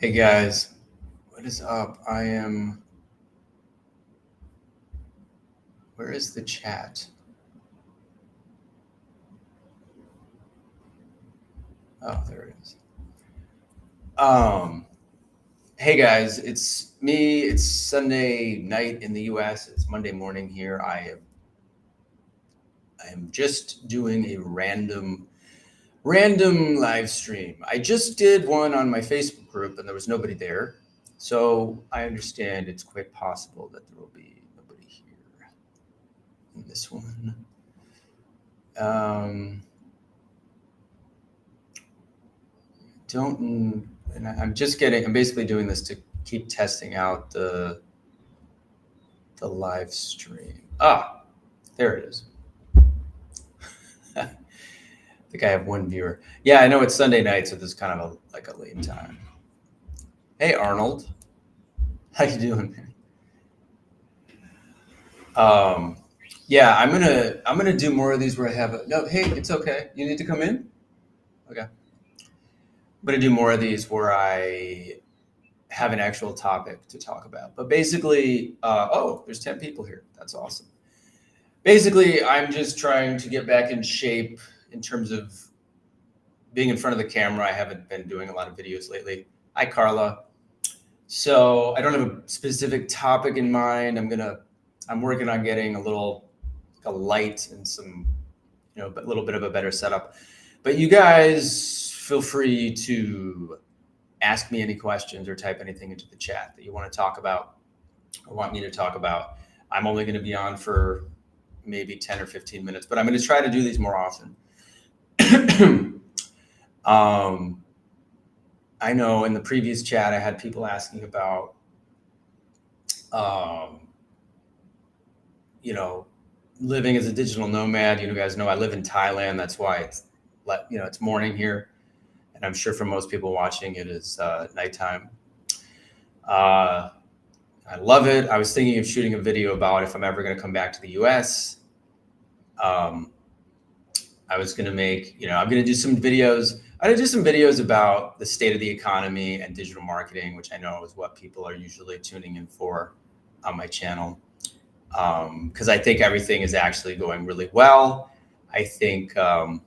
Hey guys, what is up? Where is the chat? Oh, there it is. Hey guys, it's me. It's Sunday night in the US. It's Monday morning here. I am just doing a random live stream. I just did one on my Facebook group and there was nobody there. So I understand it's quite possible that there will be nobody here in this one. I'm basically doing this to keep testing out the live stream. There it is. I think I have one viewer. Yeah, I know it's Sunday night, so this is kind of like a late time. Hey Arnold, how you doing, man? Yeah, I'm gonna do more of these where I have no. Hey, it's okay. You need to come in. Okay, I'm gonna do more of these where I have an actual topic to talk about. But basically, there's 10 people here. That's awesome. Basically, I'm just trying to get back in shape in terms of being in front of the camera. I haven't been doing a lot of videos lately. Hi, Carla. So I don't have a specific topic in mind. I'm working on getting a light and some, a little bit of a better setup. But you guys feel free to ask me any questions or type anything into the chat that you want to talk about or want me to talk about. I'm only going to be on for maybe 10 or 15 minutes, but I'm going to try to do these more often. I know in the previous chat, I had people asking about, living as a digital nomad. You guys know I live in Thailand. That's why it's morning here. And I'm sure for most people watching it is nighttime. I love it. I was thinking of shooting a video about if I'm ever going to come back to the US. I was going to make, I'm going to do some videos. I'm going to do some videos about the state of the economy and digital marketing, which I know is what people are usually tuning in for on my channel. Because I think everything is actually going really well. I think, nice,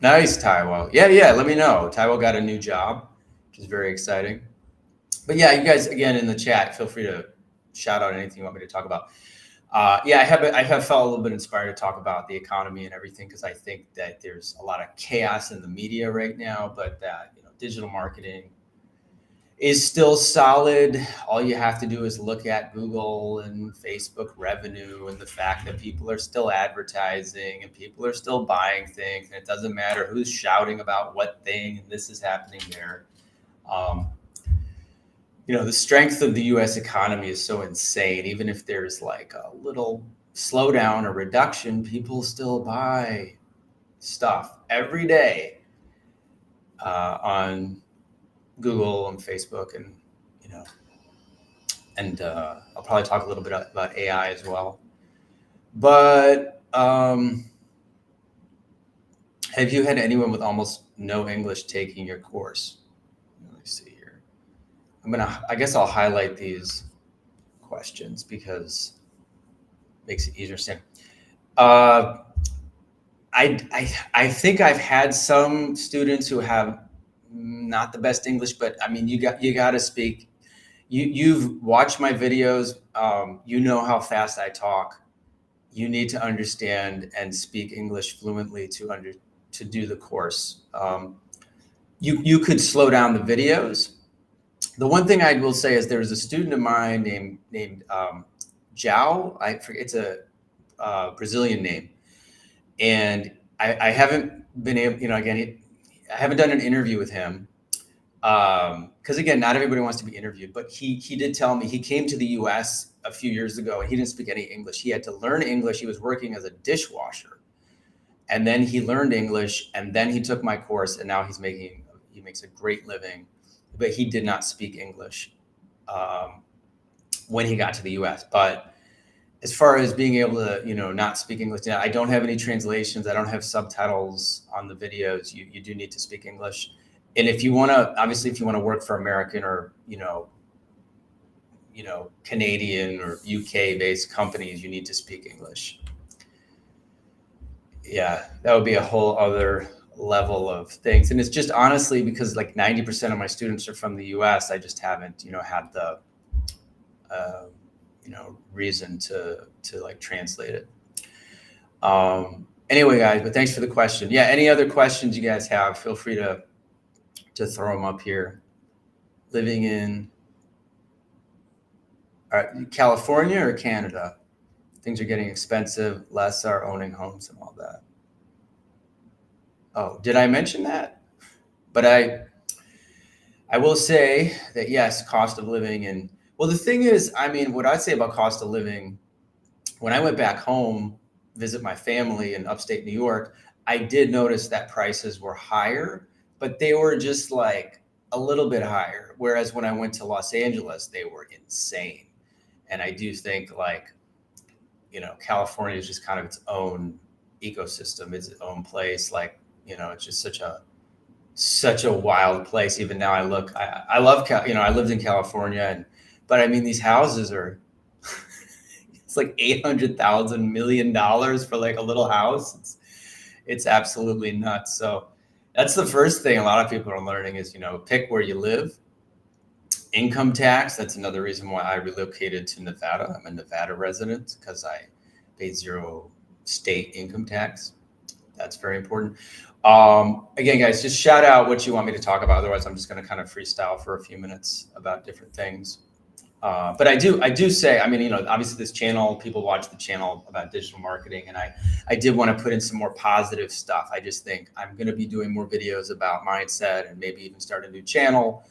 Taiwo. Yeah, let me know. Taiwo got a new job, which is very exciting. But yeah, you guys, again, in the chat, feel free to shout out anything you want me to talk about. I have felt a little bit inspired to talk about the economy and everything because I think that there's a lot of chaos in the media right now, but that digital marketing is still solid. All you have to do is look at Google and Facebook revenue and the fact that people are still advertising and people are still buying things, and it doesn't matter who's shouting about what thing and this is happening there. The strength of the U.S. economy is so insane. Even if there's like a little slowdown or reduction, people still buy stuff every day on Google and Facebook, and I'll probably talk a little bit about AI as well. But have you had anyone with almost no English taking your course? Let me see here. I guess I'll highlight these questions because it makes it easier to understand. I think I've had some students who have not the best English, but I mean, you got to speak. You've watched my videos. You know how fast I talk. You need to understand and speak English fluently to do the course. You could slow down the videos. The one thing I will say is there was a student of mine named Zhao. I forget, it's a Brazilian name, and I haven't been able. Again, I haven't done an interview with him because again, not everybody wants to be interviewed. But he did tell me he came to the U.S. a few years ago and he didn't speak any English. He had to learn English. He was working as a dishwasher, and then he learned English, and then he took my course, and now he makes a great living. But he did not speak English when he got to the U.S. But as far as being able to, not speak English, I don't have any translations. I don't have subtitles on the videos. You do need to speak English. And if you want to, obviously, if you want to work for American or, Canadian or UK based companies, you need to speak English. Yeah, that would be a whole other level of things. And it's just honestly because like 90% of my students are from the US, I just haven't, had the, reason to like translate it. Anyway, guys, but thanks for the question. Yeah, any other questions you guys have, feel free to throw them up here. Living in California or Canada? Things are getting expensive, less are owning homes and all that. Oh, did I mention that? But I will say that yes, cost of living and well, the thing is, I mean, what I'd say about cost of living, when I went back home, visit my family in upstate New York, I did notice that prices were higher, but they were just like a little bit higher. Whereas when I went to Los Angeles, they were insane. And I do think like, California is just kind of its own ecosystem, it's its own place. Like, it's just such a wild place. Even now I love, I lived in California but I mean, these houses are, it's like $800,000 million for like a little house. It's absolutely nuts. So that's the first thing a lot of people are learning is, pick where you live. Income tax, that's another reason why I relocated to Nevada. I'm a Nevada resident because I pay zero state income tax. That's very important. Again, guys, just shout out what you want me to talk about. Otherwise, I'm just going to kind of freestyle for a few minutes about different things. But I do say, I mean, obviously this channel, people watch the channel about digital marketing, and I did want to put in some more positive stuff. I just think I'm going to be doing more videos about mindset and maybe even start a new channel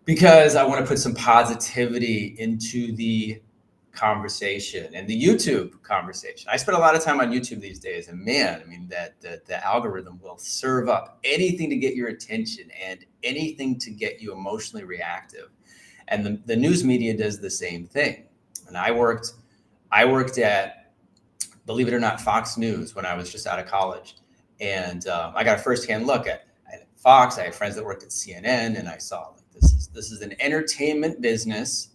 because I want to put some positivity into the conversation and the YouTube conversation. I spend a lot of time on YouTube these days, and man, I mean, that the algorithm will serve up anything to get your attention and anything to get you emotionally reactive. And the news media does the same thing. And I worked at, believe it or not, Fox News when I was just out of college. And I got a firsthand look at Fox. I had friends that worked at CNN, and I saw like, this is an entertainment business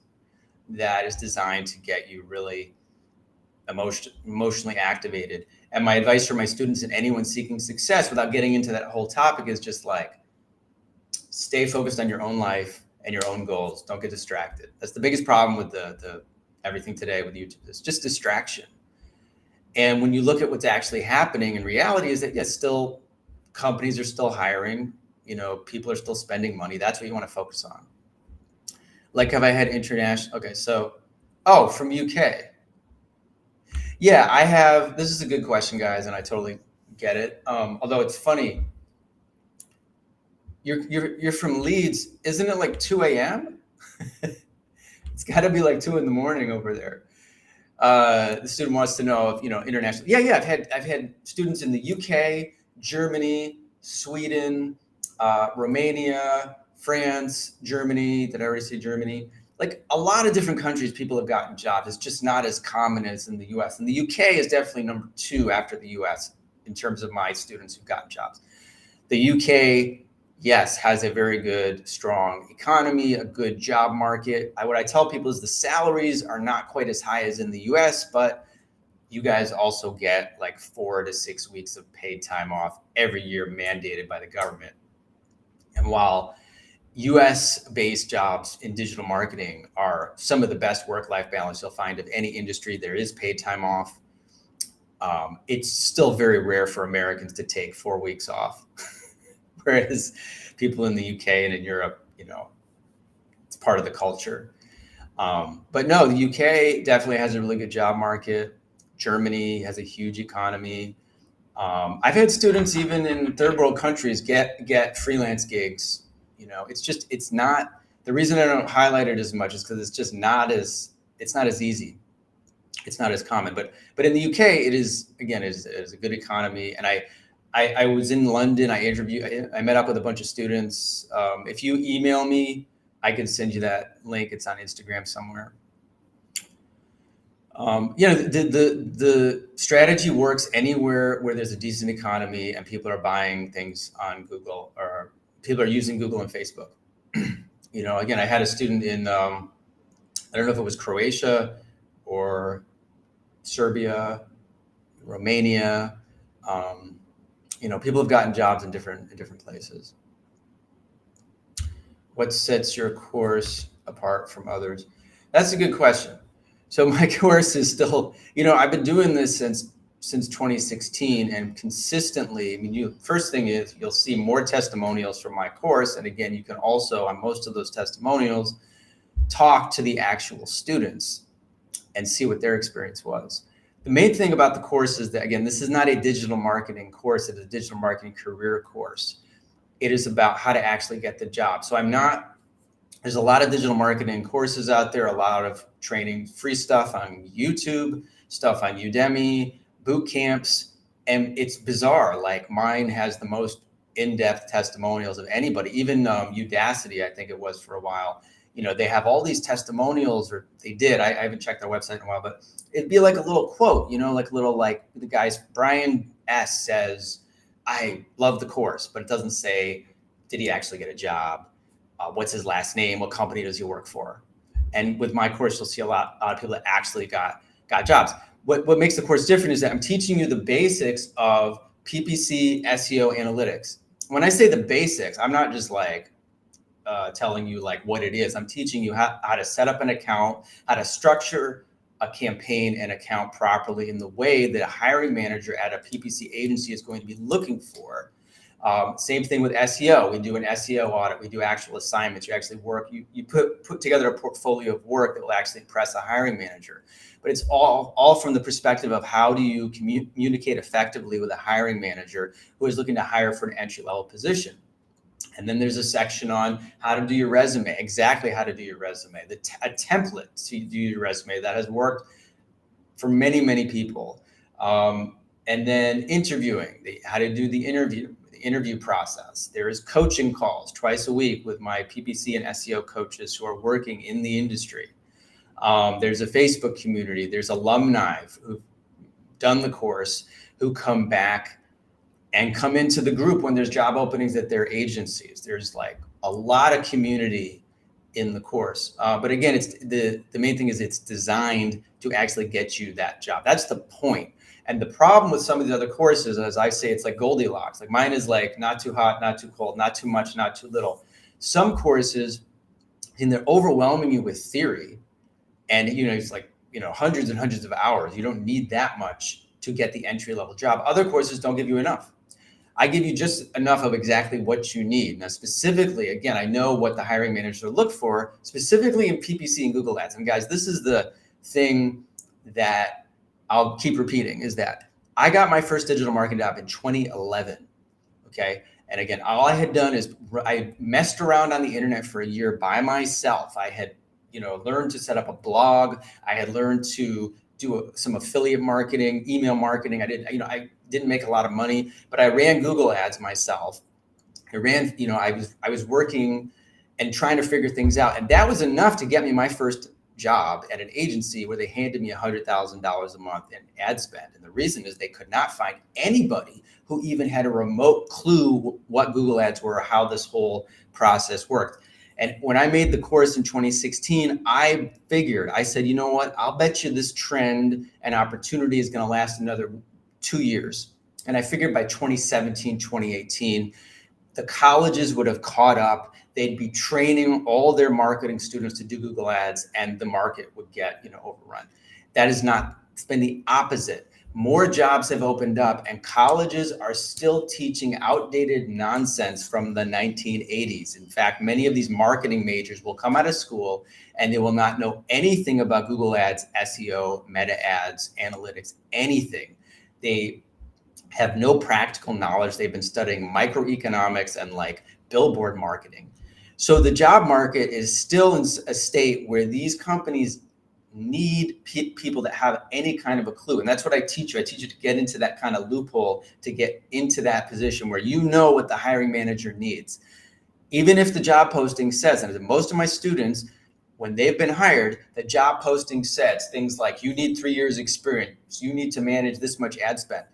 that is designed to get you really emotionally activated. And my advice for my students and anyone seeking success, without getting into that whole topic, is just like, stay focused on your own life and your own goals. Don't get distracted. That's the biggest problem with the everything today with YouTube. It's just distraction. And when you look at what's actually happening in reality is that, yes, still companies are still hiring, people are still spending money. That's what you want to focus on. Like, have I had international? Okay. So, from UK. Yeah, I have. This is a good question, guys. And I totally get it. Although it's funny. You're from Leeds. Isn't it like 2 a.m.? It's got to be like 2 a.m. over there. The student wants to know if, international. Yeah. I've had students in the UK, Germany, Sweden, Romania, France, Germany. Did I already say Germany? Like a lot of different countries, people have gotten jobs. It's just not as common as in the US. And the UK is definitely number 2 after the US in terms of my students who've gotten jobs. The UK, yes, has a very good, strong economy, a good job market. What I tell people is the salaries are not quite as high as in the US, but you guys also get like 4 to 6 weeks of paid time off every year mandated by the government. And while US-based jobs in digital marketing are some of the best work-life balance you'll find of any industry, there is paid time off. It's still very rare for Americans to take 4 weeks off. Whereas people in the UK and in Europe, it's part of the culture. But no, the UK definitely has a really good job market. Germany has a huge economy. I've had students even in third world countries get freelance gigs. It's not, the reason I don't highlight it as much is because it's not as easy. It's not as common, but in the UK, it is, again, it is a good economy. And I was in London. I met up with a bunch of students. If you email me, I can send you that link. It's on Instagram somewhere. The strategy works anywhere where there's a decent economy and people are buying things on Google, or people are using Google and Facebook. Again, I had a student in, I don't know if it was Croatia or Serbia, Romania. People have gotten jobs in different places. What sets your course apart from others? That's a good question. So my course is still, I've been doing this since 2016, and consistently, first thing is you'll see more testimonials from my course. And again, you can also, on most of those testimonials, talk to the actual students and see what their experience was. The main thing about the course is that, again, this is not a digital marketing course. It is a digital marketing career course. It is about how to actually get the job. So there's a lot of digital marketing courses out there, a lot of training, free stuff on YouTube, stuff on Udemy, boot camps. And it's bizarre. Like mine has the most in-depth testimonials of anybody, even Udacity, I think it was for a while. They have all these testimonials, or they did. I haven't checked their website in a while, but it'd be like a little quote, like the guy's Brian S. says, I love the course, but it doesn't say, did he actually get a job? What's his last name? What company does he work for? And with my course, you'll see a lot of people that actually got jobs. What makes the course different is that I'm teaching you the basics of PPC, SEO, analytics. When I say the basics, I'm not just like telling you like what it is. I'm teaching you how to set up an account, how to structure a campaign and account properly in the way that a hiring manager at a PPC agency is going to be looking for. Same thing with SEO. We do an SEO audit. We do actual assignments. You actually work. You put together a portfolio of work that will actually impress a hiring manager. But it's all from the perspective of how do you communicate effectively with a hiring manager who is looking to hire for an entry-level position. And then there's a section on how to do your resume, exactly how to do your resume, a template to do your resume that has worked for many, many people. And then interviewing, how to do the interview process. There is coaching calls twice a week with my PPC and SEO coaches who are working in the industry. There's a Facebook community. There's alumni who've done the course who come back and come into the group when there's job openings at their agencies. There's like a lot of community in the course. But again, it's the main thing is it's designed to actually get you that job. That's the point. And the problem with some of the other courses, as I say, it's like Goldilocks. Like mine is like not too hot, not too cold, not too much, not too little. Some courses, and they're overwhelming you with theory. And, it's like, hundreds and hundreds of hours. You don't need that much to get the entry-level job. Other courses don't give you enough. I give you just enough of exactly what you need. Now, specifically, again, I know what the hiring manager look for, specifically in PPC and Google Ads. And guys, this is the thing that I'll keep repeating, is that I got my first digital marketing job in 2011, okay? And again, all I had done is I messed around on the internet for a year by myself. I had, learned to set up a blog. I had learned to do some affiliate marketing, email marketing. I didn't make a lot of money, but I ran Google Ads myself. I was working and trying to figure things out. And that was enough to get me my first job at an agency where they handed me $100,000 a month in ad spend. And the reason is they could not find anybody who even had a remote clue what Google Ads were or how this whole process worked. And when I made the course in 2016, I said, you know what, I'll bet you this trend and opportunity is going to last another 2 years. And I figured by 2017, 2018, the colleges would have caught up. They'd be training all their marketing students to do Google Ads, and the market would get, overrun. That is not, it's been the opposite. More jobs have opened up, and colleges are still teaching outdated nonsense from the 1980s. In fact, many of these marketing majors will come out of school and they will not know anything about Google Ads, SEO, meta ads, analytics, anything. They have no practical knowledge. They've been studying microeconomics and like billboard marketing. So the job market is still in a state where these companies need people that have any kind of a clue. And that's what I teach you. I teach you to get into that kind of loophole, to get into that position where you know what the hiring manager needs. Even if the job posting says, and most of my students, when they've been hired, the job posting says things like, you need 3 years experience, you need to manage this much ad spend.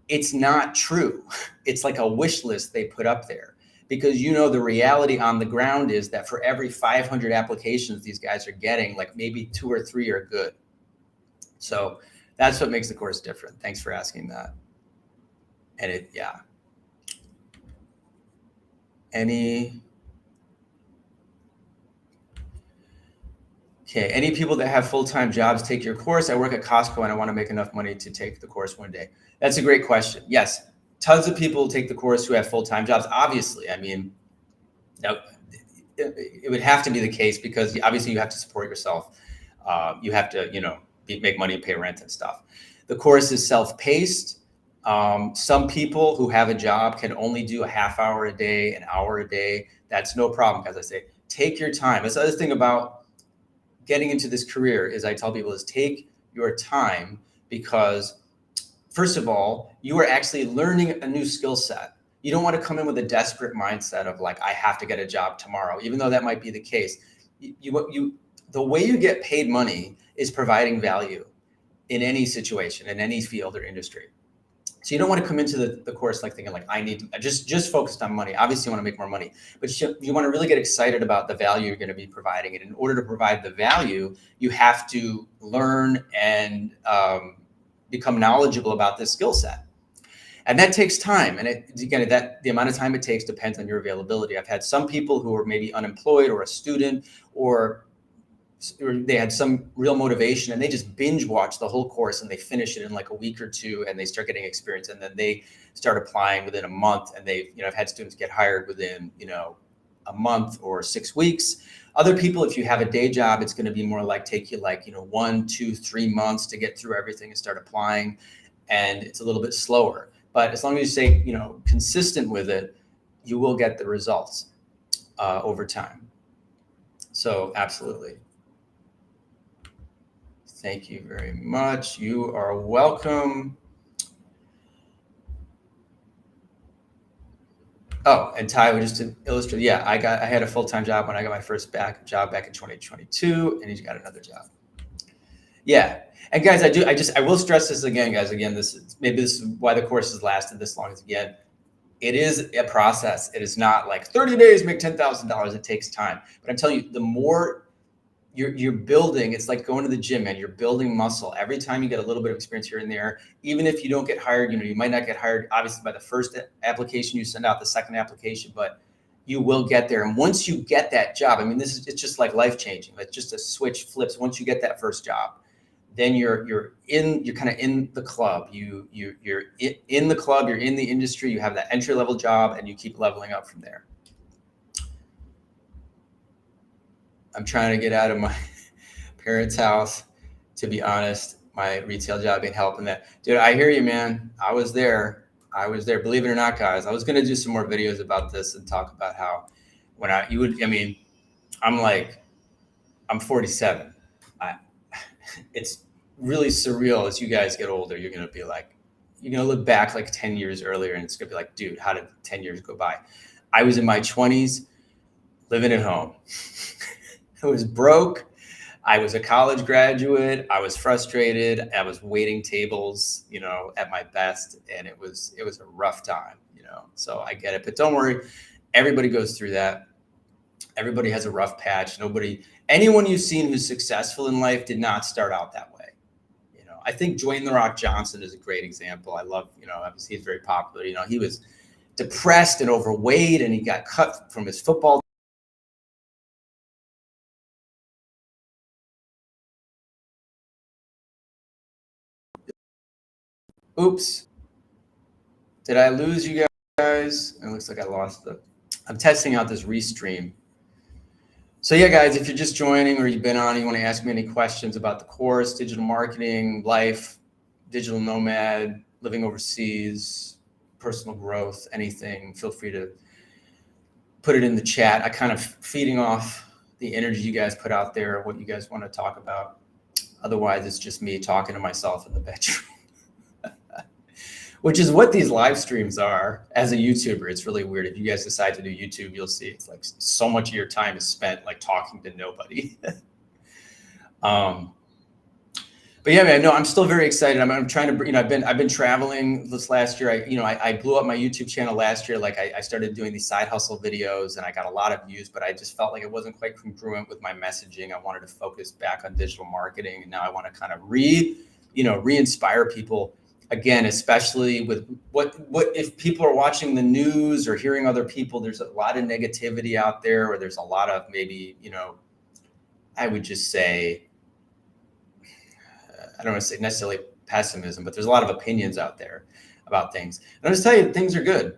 It's not true. It's like a wish list they put up there. because you know the reality on the ground is that for every 500 applications these guys are getting, like maybe 2 or 3 are good. So that's what makes the course different. Thanks for asking that. And any people that have full-time jobs take your course? I work at Costco and I want to make enough money to take the course one day. That's a great question. Yes, tons of people take the course who have full-time jobs. Obviously, I mean, it would have to be the case because obviously you have to support yourself. You have to, make money and pay rent and stuff. The course is self-paced. Some people who have a job can only do a half hour a day, an hour a day. That's no problem. As I say, take your time. That's the other thing about getting into this career is I tell people is take your time, because first of all, you are actually learning a new skill set. You don't want to come in with a desperate mindset of like, I have to get a job tomorrow, even though that might be the case. The way you get paid money is providing value in any situation, in any field or industry. So you don't want to come into the course like thinking like, I need to just focused on money. Obviously you want to make more money, but you want to really get excited about the value you're going to be providing. And in order to provide the value, you have to learn and become knowledgeable about this skill set. And that takes time. And the amount of time it takes depends on your availability. I've had some people who are maybe unemployed or a student, or they had some real motivation and they just binge watch the whole course and they finish it in like a week or two and they start getting experience, and then they start applying within a month, and I've had students get hired within, a month or 6 weeks. Other people, if you have a day job, it's going to be more like take you like, 1, 2, 3 months to get through everything and start applying. And it's a little bit slower, but as long as you stay, consistent with it, you will get the results over time. So absolutely. Thank you very much. You are welcome. Oh, and Ty, just to illustrate, yeah, I had a full-time job when I got my first job back in 2022, and he's got another job. Yeah. And guys, I will stress this again, guys. Again, this is why the course has lasted this long. Is again, it is a process. It is not like 30 days, make $10,000. It takes time. But I'm telling you, the more you're building, it's like going to the gym, and you're building muscle. Every time you get a little bit of experience here and there, even if you don't get hired, you might not get hired, obviously, by the first application you send out, the second application, but you will get there. And once you get that job, I mean, it's just like life-changing. Like just a switch flips. Once you get that first job, then you're kind of in the club. You're in the club, you're in the industry, you have that entry-level job, and you keep leveling up from there. I'm trying to get out of my parents' house. To be honest, my retail job ain't helping that. Dude, I hear you, man. I was there. Believe it or not, guys. I was going to do some more videos about this and talk about how I'm 47. It's really surreal as you guys get older. You're going to be like, you're going to look back like 10 years earlier, and it's going to be like, dude, how did 10 years go by? I was in my 20s living at home. I was broke. I was a college graduate. I was frustrated. I was waiting tables, at my best. And it was a rough time, so I get it, but don't worry. Everybody goes through that. Everybody has a rough patch. Anyone you've seen who's successful in life did not start out that way. I think Dwayne "The Rock" Johnson is a great example. I love, obviously he's very popular. He was depressed and overweight, and he got cut from his football. Oops. Did I lose you guys? It looks like I lost I'm testing out this restream. So yeah, guys, if you're just joining or you've been on, you want to ask me any questions about the course, digital marketing, life, digital nomad, living overseas, personal growth, anything, feel free to put it in the chat. I kind of feeding off the energy you guys put out there, what you guys want to talk about. Otherwise, it's just me talking to myself in the bedroom. Which is what these live streams are. As a YouTuber, it's really weird. If you guys decide to do YouTube, you'll see it's like so much of your time is spent like talking to nobody. But yeah, man, no, I'm still very excited. I'm trying to, I've been traveling this last year. I blew up my YouTube channel last year. Like I started doing these side hustle videos and I got a lot of views, but I just felt like it wasn't quite congruent with my messaging. I wanted to focus back on digital marketing. And now I want to kind of re-inspire people again, especially with what if people are watching the news or hearing other people, there's a lot of negativity out there, or there's a lot of maybe, I would just say, I don't want to say necessarily pessimism, but there's a lot of opinions out there about things. And I'll just tell you, things are good.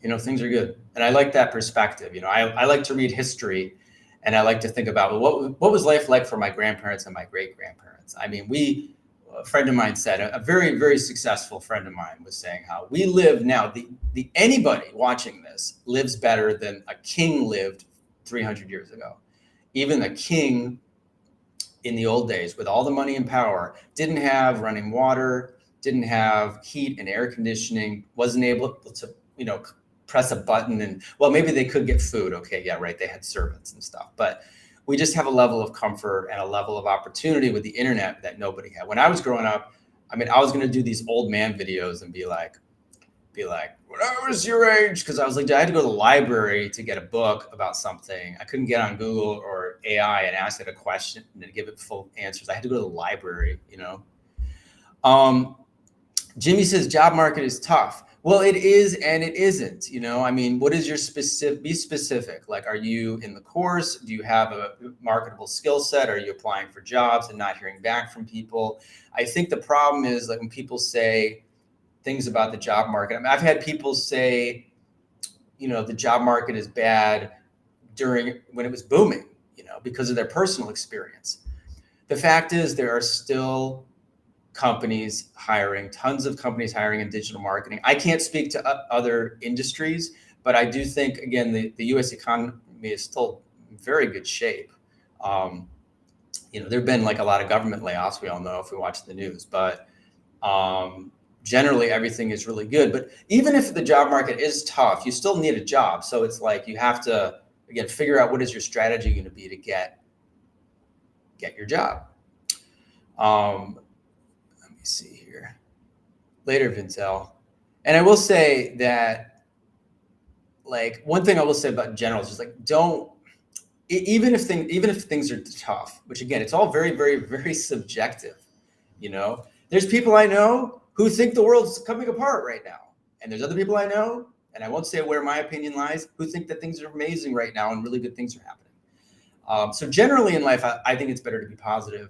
Things are good. And I like that perspective. I like to read history and I like to think about, well, what was life like for my grandparents and my great grandparents? I mean, a friend of mine said, a very, very successful friend of mine was saying how we live now, anybody watching this lives better than a king lived 300 years ago. Even a king in the old days, with all the money and power, didn't have running water, didn't have heat and air conditioning, wasn't able to, press a button and, well, maybe they could get food. Okay, yeah, right. They had servants and stuff, but we just have a level of comfort and a level of opportunity with the internet that nobody had. When I was growing up, I mean, I was going to do these old man videos and be like, when I was your age, because I was like, I had to go to the library to get a book about something. I couldn't get on Google or AI and ask it a question and then give it full answers. I had to go to the library, Jimmy says job market is tough. Well, it is and it isn't. I mean, what is your be specific? Like, are you in the course? Do you have a marketable skill set? Are you applying for jobs and not hearing back from people? I think the problem is like when people say things about the job market. I mean, I've had people say, the job market is bad when it was booming, because of their personal experience. The fact is there are still companies hiring, tons of companies hiring in digital marketing. I can't speak to other industries, but I do think, again, the U.S. economy is still in very good shape. There've been like a lot of government layoffs, we all know if we watch the news, but generally everything is really good. But even if the job market is tough, you still need a job. So it's like you have to, again, figure out what is your strategy going to be to get your job. Let me see here. Later, Vintel. And I will say that, like, one thing I will say about in general is just like, even if things are tough, which again, it's all very, very, very subjective. There's people I know who think the world's coming apart right now. And there's other people I know, and I won't say where my opinion lies, who think that things are amazing right now and really good things are happening. So generally in life, I think it's better to be positive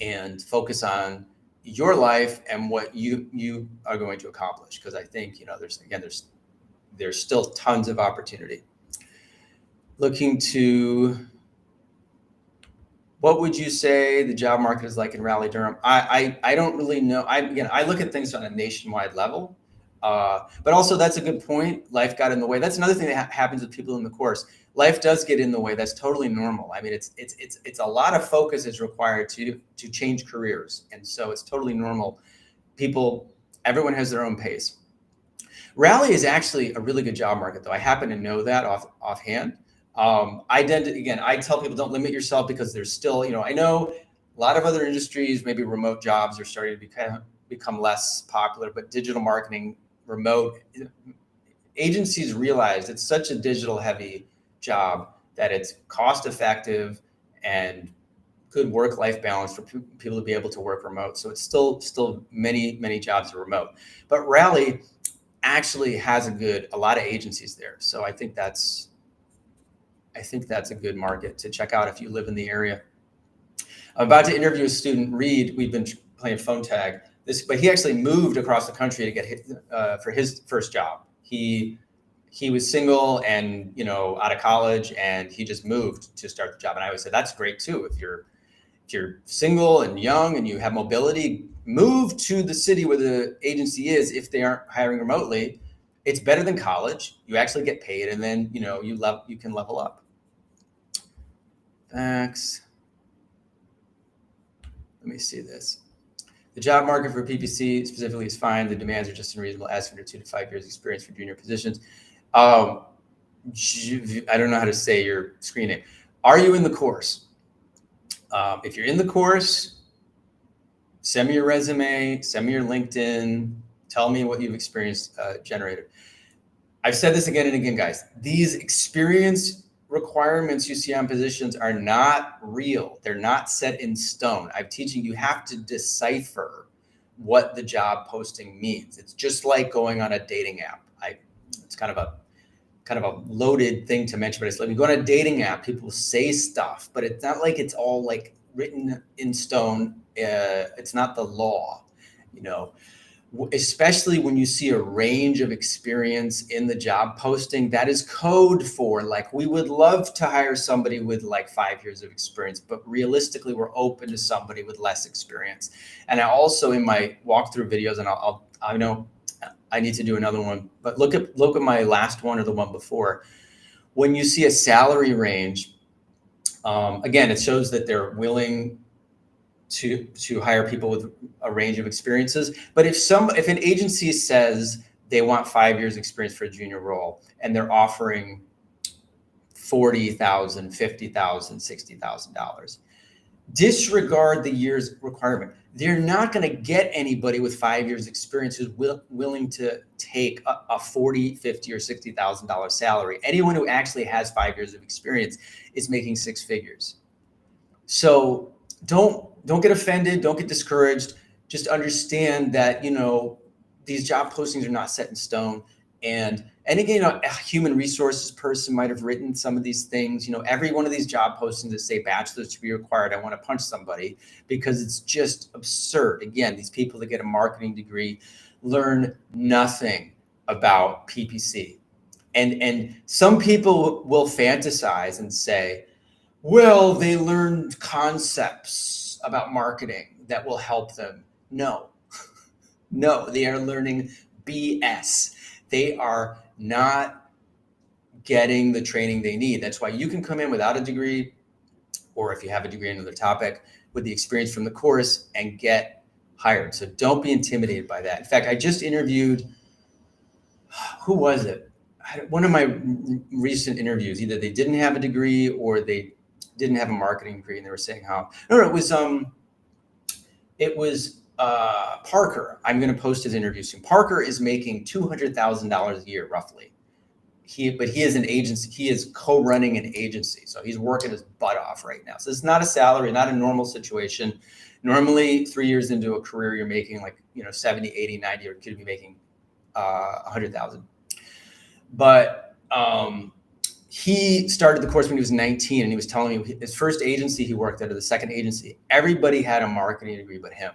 and focus on your life and what you are going to accomplish. Because I think, there's still tons of opportunity. Looking to, what would you say the job market is like in Raleigh-Durham? I don't really know. I look at things on a nationwide level, but also that's a good point. Life got in the way. That's another thing that happens with people in the course. Life does get in the way. That's totally normal. I mean, it's a lot of focus is required to change careers, and so it's totally normal. Everyone has their own pace. Raleigh is actually a really good job market, though. I happen to know that offhand. I tell people don't limit yourself because there's still, I know a lot of other industries, maybe remote jobs are starting to become less popular, but digital marketing, remote agencies realize it's such a digital heavy job that it's cost effective and good work-life balance for people to be able to work remote. So it's still many, many jobs are remote, but Raleigh actually has a lot of agencies there. So I think that's a good market to check out if you live in the area. I'm about to interview a student, Reed. We've been playing phone tag. But he actually moved across the country to get for his first job. He was single and out of college, and he just moved to start the job. And I always say that's great too. If you're single and young and you have mobility, move to the city where the agency is. If they aren't hiring remotely, it's better than college. You actually get paid, and then you can level up. Thanks. Let me see this. The job market for PPC specifically is fine. The demands are just unreasonable, asking for 2 to 5 years experience for junior positions. I don't know how to say your screen name. Are you in the course? If you're in the course, Send me your resume, send me your LinkedIn, tell me what you've experienced generated. I've said this again and again, guys. These experience requirements you see on positions are not real. They're not set in stone. I'm teaching you have to decipher what the job posting means. It's just like going on a dating app. It's kind of a loaded thing to mention, but it's like you go on a dating app, people say stuff, but it's not like it's all like written in stone. It's not the law, you know. Especially when you see a range of experience in the job posting, that is code for like, we would love to hire somebody with like 5 years of experience, but realistically we're open to somebody with less experience. And I also, in my walkthrough videos, and I know I need to do another one, but look at my last one or the one before. When you see a salary range, again, it shows that they're willing to hire people with a range of experiences. But if an agency says they want 5 years experience for a junior role and they're offering $40,000, $50,000, $60,000, disregard the years requirement. They're not going to get anybody with 5 years experience who's willing to take a $40,000, $50,000, or $60,000 salary. Anyone who actually has 5 years of experience is making six figures. So don't get offended. Don't get discouraged. Just understand that, these job postings are not set in stone. And again, a human resources person might have written some of these things. Every one of these job postings that say bachelor's degree required, I want to punch somebody because it's just absurd. Again, these people that get a marketing degree learn nothing about PPC. And some people will fantasize and say, well, they learned concepts about marketing that will help them. No, they are learning BS. They are not getting the training they need. That's why you can come in without a degree, or if you have a degree in another topic, with the experience from the course and get hired. So don't be intimidated by that. In fact, I just interviewed, who was it? One of my recent interviews, either they didn't have a degree or they didn't have a marketing degree, and they were saying it was Parker. I'm going to post his interview soon. Parker is making $200,000 a year, roughly. But he is an agency. He is co-running an agency, so he's working his butt off right now. So it's not a salary, not a normal situation. Normally, 3 years into a career, you're making like 70, 80, 90, or could be making 100,000. But he started the course when he was 19, and he was telling me his first agency he worked at, or the second agency, everybody had a marketing degree but him,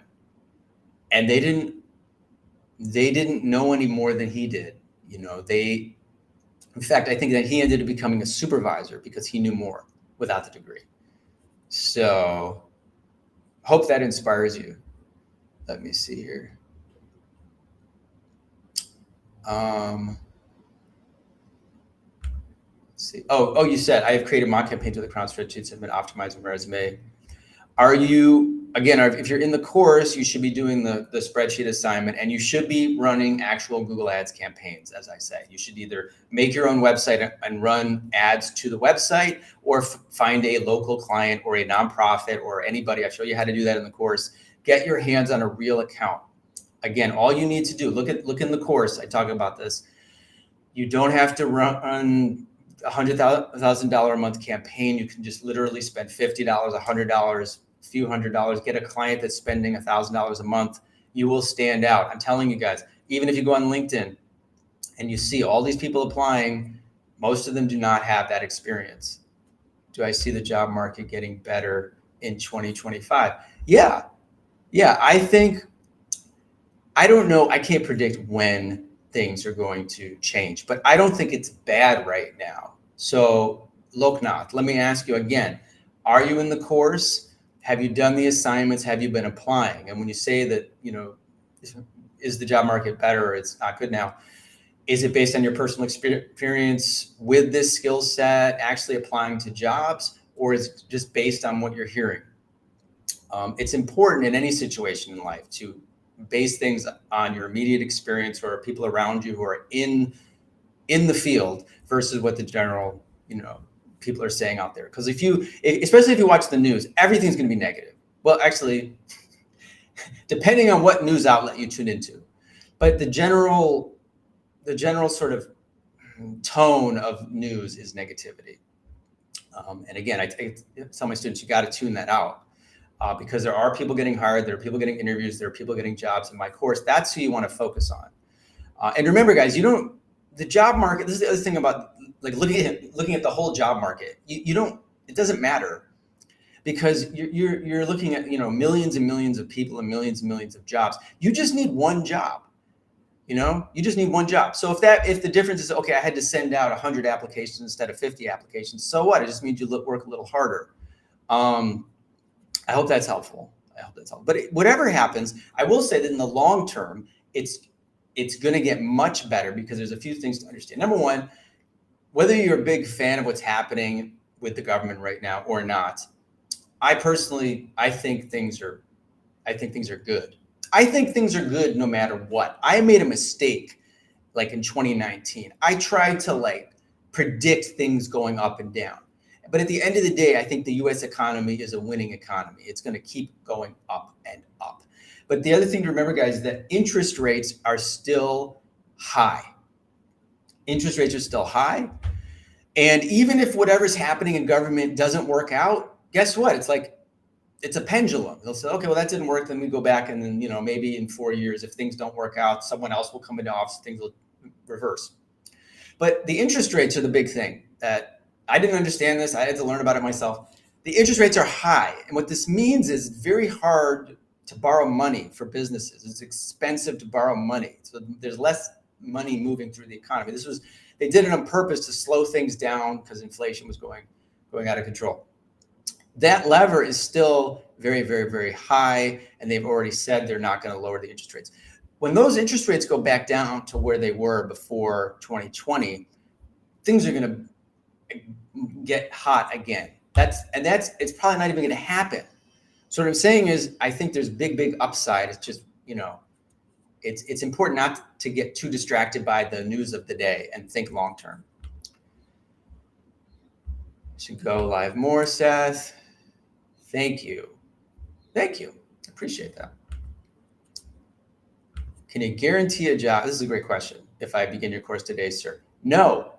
and they didn't know any more than he did. In fact, I think that he ended up becoming a supervisor because he knew more without the degree. So, hope that inspires you. Let me see here. Let's see. Oh, you said I have created mock campaigns with the Crown spreadsheets and been optimizing my resume. If you're in the course, you should be doing the spreadsheet assignment, and you should be running actual Google Ads campaigns. As I say, you should either make your own website and run ads to the website, or find a local client or a nonprofit or anybody. I show you how to do that in the course. Get your hands on a real account. Again, all you need to do, look in the course. I talk about this. You don't have to run $100,000 a month campaign. You can just literally spend $50, $100, a few $100, get a client that's spending $1,000 a month. You will stand out. I'm telling you guys, even if you go on LinkedIn and you see all these people applying, most of them do not have that experience. Do I see the job market getting better in 2025? Yeah. I don't know. I can't predict when things are going to change, but I don't think it's bad right now. So Loknath, let me ask you again, are you in the course? Have you done the assignments? Have you been applying? And when you say that, is the job market better or it's not good now, is it based on your personal experience with this skill set, actually applying to jobs, or is it just based on what you're hearing? It's important in any situation in life to base things on your immediate experience or people around you who are in the field versus what the general, people are saying out there. Because especially if you watch the news, everything's going to be negative. Well, actually, depending on what news outlet you tune into. But the general sort of tone of news is negativity. And again, I tell my students, you got to tune that out because there are people getting hired, there are people getting interviews, there are people getting jobs in my course. That's who you want to focus on. And remember, guys, the job market. This is the other thing about like looking at the whole job market. You don't. It doesn't matter because you're looking at millions and millions of people and millions of jobs. You just need one job. You just need one job. So if the difference is, okay, I had to send out 100 applications instead of 50 applications, so what? It just means you work a little harder. I hope that's helpful. But whatever happens, I will say that in the long term, it's going to get much better because there's a few things to understand. Number one, whether you're a big fan of what's happening with the government right now or not, I think things are good. I think things are good no matter what. I made a mistake like in 2019. I tried to predict things going up and down. But at the end of the day, I think the US economy is a winning economy. It's going to keep going up and up. But the other thing to remember, guys, is that interest rates are still high. Interest rates are still high. And even if whatever's happening in government doesn't work out, guess what? It's a pendulum. They'll say, okay, well, that didn't work. Then we go back and then, maybe in 4 years, if things don't work out, someone else will come into office, things will reverse. But the interest rates are the big thing that I didn't understand this. I had to learn about it myself. The interest rates are high. And what this means is it's very hard to borrow money for businesses. It's expensive to borrow money. So there's less money moving through the economy. They did it on purpose to slow things down because inflation was going out of control. That lever is still very, very, very high, and they've already said they're not going to lower the interest rates. When those interest rates go back down to where they were before 2020, things are going to get hot again. It's probably not even going to happen. So what I'm saying is, I think there's big upside. It's just, it's important not to get too distracted by the news of the day and think long term. Should go live more, Seth. Thank you. Appreciate that. Can you guarantee a job? This is a great question. If I begin your course today, sir. No,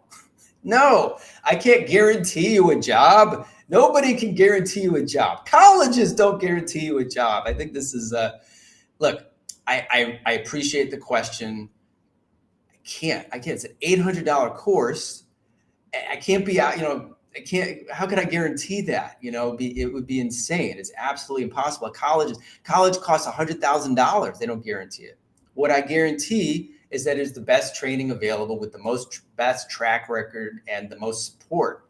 I can't guarantee you a job. Nobody can guarantee you a job. Colleges don't guarantee you a job. I think this is look, I appreciate the question. I can't. It's an $800 course. I can't be out, how could I guarantee that? It would be insane. It's absolutely impossible. College costs $100,000. They don't guarantee it. What I guarantee is that it's the best training available with the best track record and the most support.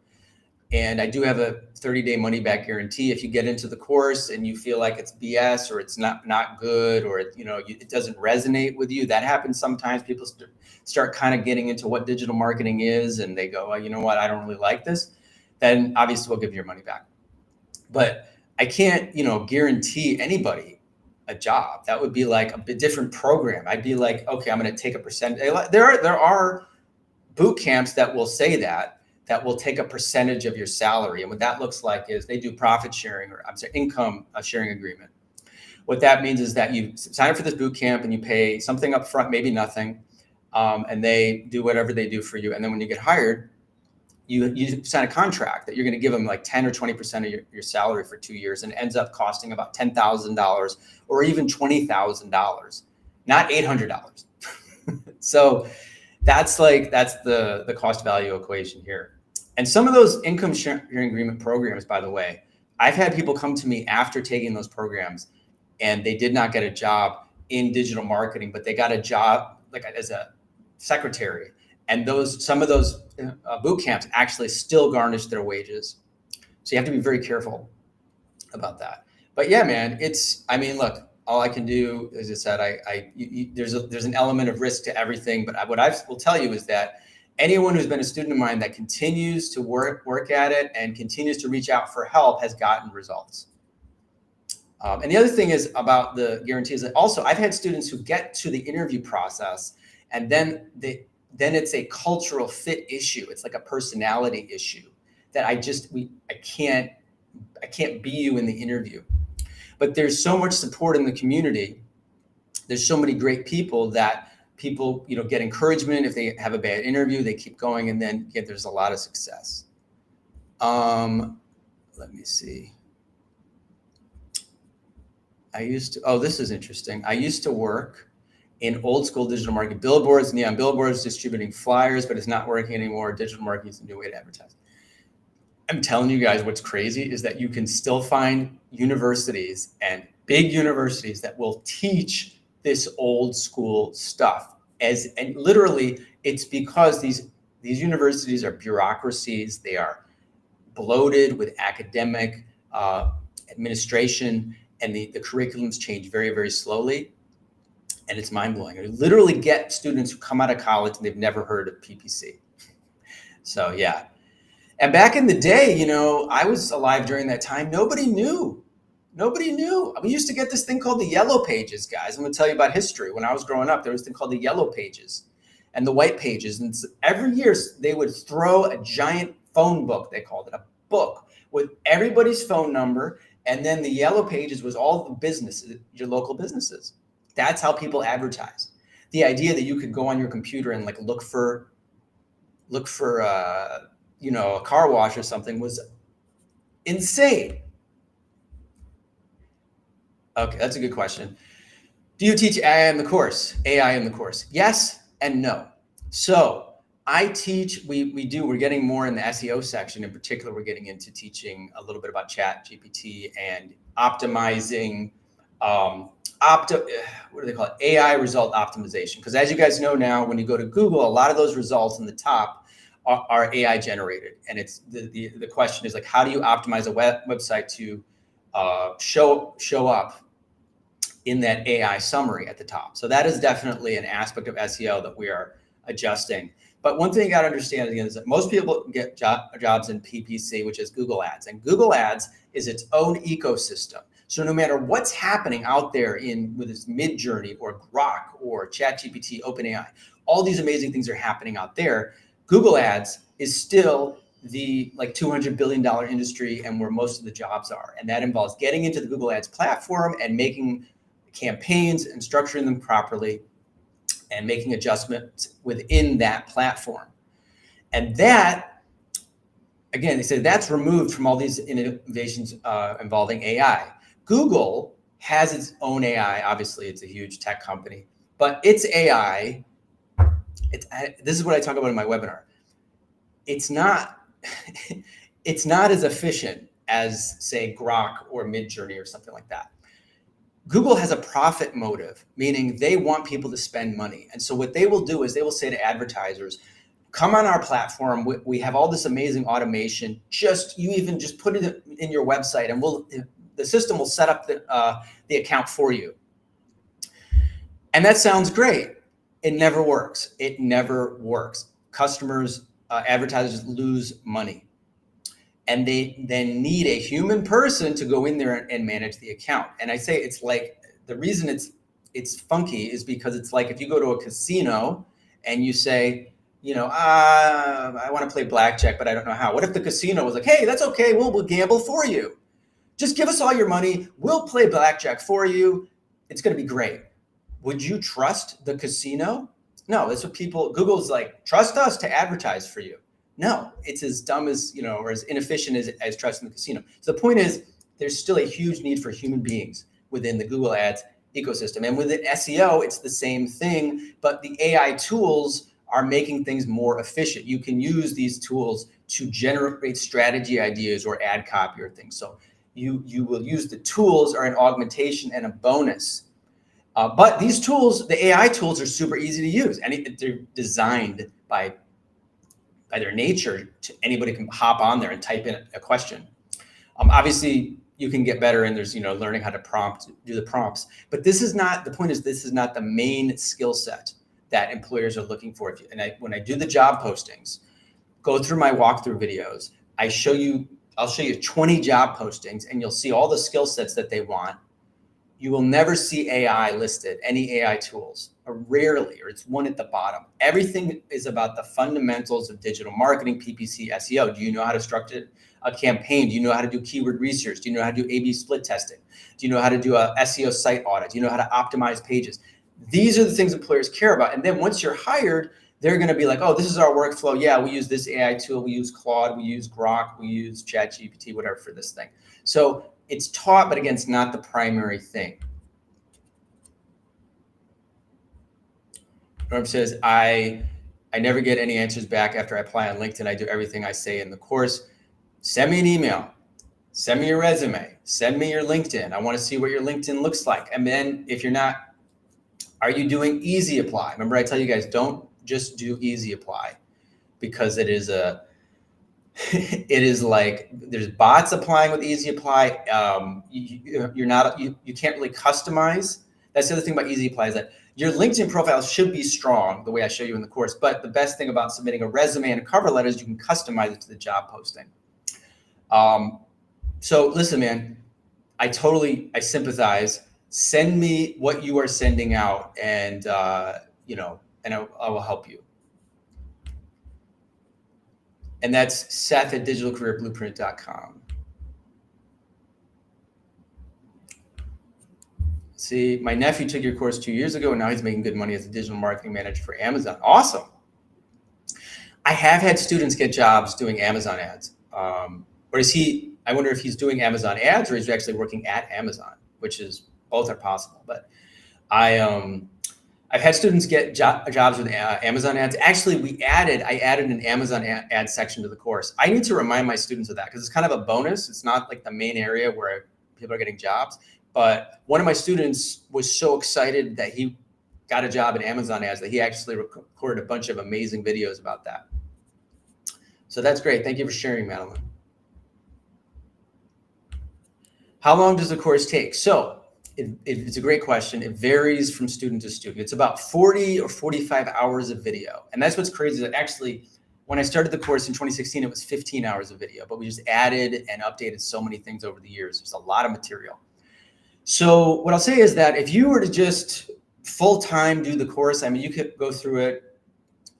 And I do have a 30-day money-back guarantee. If you get into the course and you feel like it's BS or it's not good or it doesn't resonate with you, that happens sometimes. People start kind of getting into what digital marketing is, and they go, well, you know what, I don't really like this. Then obviously we'll give you your money back. But I can't, guarantee anybody a job. That would be like a different program. I'd be like, okay, I'm going to take a percent. There are boot camps that will say that will take a percentage of your salary. And what that looks like is they do profit sharing, or income sharing agreement. What that means is that you sign up for this boot camp and you pay something up front, maybe nothing. And they do whatever they do for you. And then when you get hired, you sign a contract that you're going to give them like 10 or 20% of your salary for 2 years, and it ends up costing about $10,000 or even $20,000, not $800. So that's the cost value equation here. And some of those income sharing agreement programs, by the way, I've had people come to me after taking those programs and they did not get a job in digital marketing, but they got a job as a secretary. And some of those boot camps actually still garnish their wages. So you have to be very careful about that. But yeah, man, look, all I can do, as I said, there's an element of risk to everything. But what I will tell you is that anyone who's been a student of mine that continues to work at it and continues to reach out for help has gotten results. And the other thing is about the guarantees that also I've had students who get to the interview process and then it's a cultural fit issue. It's like a personality issue that I can't be you in the interview. But there's so much support in the community. There's so many great people that people, get encouragement. If they have a bad interview, they keep going, and then there's a lot of success. Let me see. This is interesting. I used to work in old school digital marketing, billboards, neon billboards, distributing flyers, but it's not working anymore. Digital marketing is a new way to advertise. I'm telling you guys, what's crazy is that you can still find universities and big universities that will teach this old school stuff. And literally, it's because these universities are bureaucracies. They are bloated with academic administration, and the curriculums change very, very slowly. And it's mind-blowing. I literally get students who come out of college and they've never heard of PPC. So yeah. And back in the day, I was alive during that time. Nobody knew. We used to get this thing called the Yellow Pages, guys. I'm going to tell you about history. When I was growing up, there was this thing called the Yellow Pages and the White Pages. And every year they would throw a giant phone book, they called it, a book with everybody's phone number. And then the Yellow Pages was all the businesses, your local businesses. That's how people advertise. The idea that you could go on your computer and look for a car wash or something was insane. Okay, that's a good question. Do you teach AI in the course? Yes and no. So I teach, we do, we're getting more in the SEO section. In particular, we're getting into teaching a little bit about Chat GPT and optimizing, what do they call it? AI result optimization. Because as you guys know now, when you go to Google, a lot of those results in the top are AI generated. And it's the question is how do you optimize a website to show up in that AI summary at the top? So that is definitely an aspect of SEO that we are adjusting. But one thing you got to understand again is that most people get jobs in PPC, which is Google Ads. And Google Ads is its own ecosystem. So no matter what's happening out there with this Midjourney or Grok or ChatGPT, OpenAI, all these amazing things are happening out there. Google Ads is still the $200 billion industry and where most of the jobs are. And that involves getting into the Google Ads platform and making campaigns and structuring them properly and making adjustments within that platform. And that, again, they say that's removed from all these innovations involving AI. Google has its own AI. Obviously, it's a huge tech company, but its AI, this is what I talk about in my webinar. It's not as efficient as, say, Grok or Midjourney or something like that. Google has a profit motive, meaning they want people to spend money. And so what they will do is they will say to advertisers, come on our platform. We have all this amazing automation. You even just put it in your website and the system will set up the account for you. And that sounds great. It never works. Customers, advertisers lose money. And they then need a human person to go in there and manage the account. And I say it's the reason it's funky is because it's if you go to a casino and you say, I want to play blackjack, but I don't know how. What if the casino was hey, that's okay, we'll gamble for you. Just give us all your money. We'll play blackjack for you. It's going to be great. Would you trust the casino? No, that's what Google's trust us to advertise for you. No, it's as dumb as, or as inefficient as trusting the casino. So the point is, there's still a huge need for human beings within the Google Ads ecosystem. And within SEO, it's the same thing, but the AI tools are making things more efficient. You can use these tools to generate strategy ideas or ad copy or things. So you will use the tools are an augmentation and a bonus. But these tools, the AI tools, are super easy to use. And they're designed by their nature, anybody can hop on there and type in a question. Obviously, you can get better, and there's learning how to do the prompts. But this is not the main skill set that employers are looking for. When I do the job postings, go through my walkthrough videos. I'll show you 20 job postings, and you'll see all the skill sets that they want. you will never see AI listed, any AI tools, or rarely, or it's one at the bottom. Everything is about the fundamentals of digital marketing, PPC, SEO. Do you know how to structure a campaign? Do you know how to do keyword research? Do you know how to do A/B split testing? Do you know how to do a SEO site audit? Do you know how to optimize pages? These are the things employers care about. And then once you're hired, they're going to be like, oh, this is our workflow. Yeah, we use this AI tool. We use Claude. We use Grok. We use ChatGPT, whatever for this thing. So it's taught, but again, it's not the primary thing. Norm says, I never get any answers back after I apply on LinkedIn. I do everything I say in the course. Send me an email. Send me your resume. Send me your LinkedIn. I want to see what your LinkedIn looks like. And then if you're not, are you doing easy apply? Remember, I tell you guys, don't just do easy apply, because it is it is like there's bots applying with easy apply. You can't really customize. That's the other thing about easy apply, is that your LinkedIn profile should be strong the way I show you in the course. But the best thing about submitting a resume and a cover letter is you can customize it to the job posting. So listen, man, I sympathize. Send me what you are sending out, and and I will help you. And that's Seth at digitalcareerblueprint.com. See, my nephew took your course 2 years ago, and now he's making good money as a digital marketing manager for Amazon. Awesome. I have had students get jobs doing Amazon ads. Or is he, I wonder if he's doing Amazon ads or he's actually working at Amazon, which is, both are possible. But I've had students get jobs with Amazon ads. Actually, I added an Amazon ad section to the course. I need to remind my students of that, because it's kind of a bonus. It's not like the main area where people are getting jobs. But one of my students was so excited that he got a job in Amazon ads that he actually recorded a bunch of amazing videos about that. So that's great. Thank you for sharing, Madeline. How long does the course take? So it's a great question. It varies from student to student. It's about 40 or 45 hours of video. And that's what's crazy, that actually, when I started the course in 2016, it was 15 hours of video, but we just added and updated so many things over the years. There's a lot of material. So what I'll say is that if you were to just full-time do the course, I mean, you could go through it.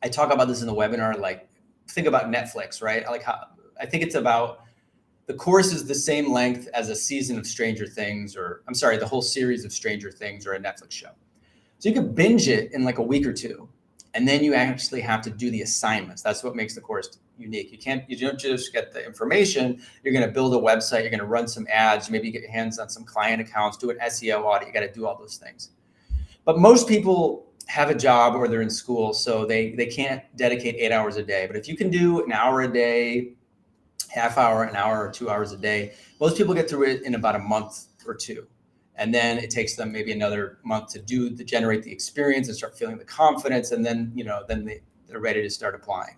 I talk about this in the webinar, like think about Netflix, right? I think it's about, the course is the same length as a season of Stranger Things, or I'm sorry, the whole series of Stranger Things or a Netflix show. So you can binge it in like a week or two, and then you actually have to do the assignments. That's what makes the course unique. You don't just get the information. You're going to build a website. You're going to run some ads. Maybe get your hands on some client accounts, do an SEO audit. You got to do all those things. But most people have a job or they're in school, so they can't dedicate 8 hours a day. But if you can do an hour a day, half hour, an hour, or 2 hours a day, most people get through it in about a month or two. And then it takes them maybe another month to generate the experience and start feeling the confidence. And then, they're ready to start applying.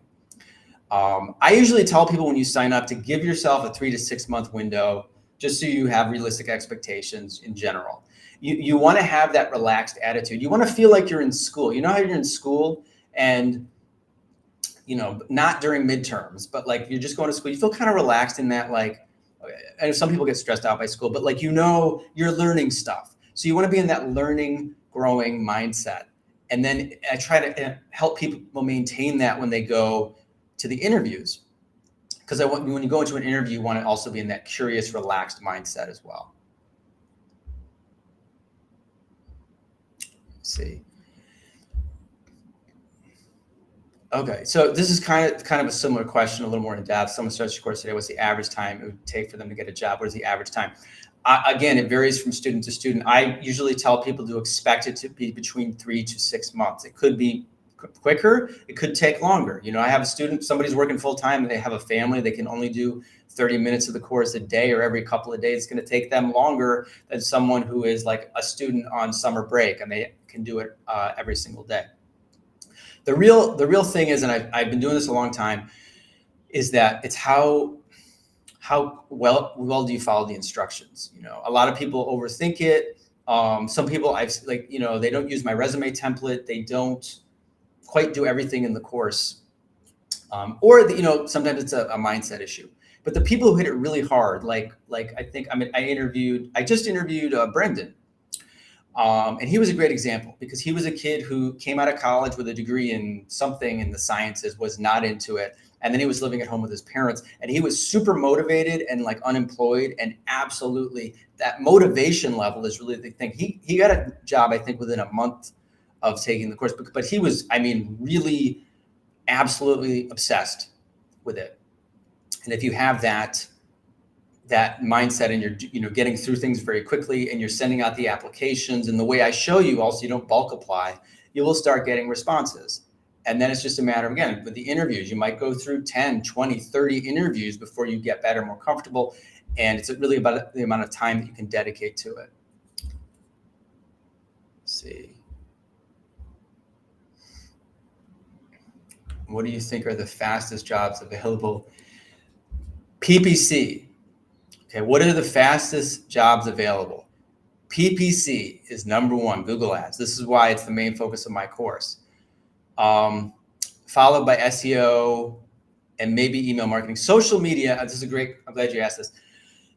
I usually tell people when you sign up to give yourself a 3 to 6 month window, just so you have realistic expectations in general. You want to have that relaxed attitude. You want to feel like you're in school. You know how you're in school and not during midterms, but like you're just going to school, you feel kind of relaxed in that, like, I know some people get stressed out by school, but like, you're learning stuff. So you want to be in that learning, growing mindset. And then I try to help people maintain that when they go to the interviews. Because when you go into an interview, you want to also be in that curious, relaxed mindset as well. Let's see. Okay, so this is kind of a similar question, a little more in depth. Someone starts your course today. What's the average time it would take for them to get a job? What is the average time? Again, it varies from student to student. I usually tell people to expect it to be between 3 to 6 months. It could be quicker. It could take longer. I have a student, somebody's working full time and they have a family. They can only do 30 minutes of the course a day or every couple of days. It's going to take them longer than someone who is like a student on summer break and they can do it every single day. The real thing is, and I've been doing this a long time, is that it's how well do you follow the instructions? A lot of people overthink it. Some people they don't use my resume template. They don't quite do everything in the course, or sometimes it's a mindset issue. But the people who hit it really hard, I just interviewed Brendan. And he was a great example because he was a kid who came out of college with a degree in something in the sciences, was not into it. And then he was living at home with his parents, and he was super motivated and like unemployed. And absolutely that motivation level is really the thing. He got a job, I think, within a month of taking the course, but he was, I mean, really absolutely obsessed with it. And if you have that mindset and you're getting through things very quickly and you're sending out the applications and the way I show you, also you don't bulk apply, you will start getting responses. And then it's just a matter of, again, with the interviews, you might go through 10, 20, 30 interviews before you get better, more comfortable. And it's really about the amount of time that you can dedicate to it. Let's see. What do you think are the fastest jobs available? PPC. Okay, what are the fastest jobs available? PPC is number one, Google Ads. This is why it's the main focus of my course. Followed by SEO and maybe email marketing. Social media, this is a great, I'm glad you asked this.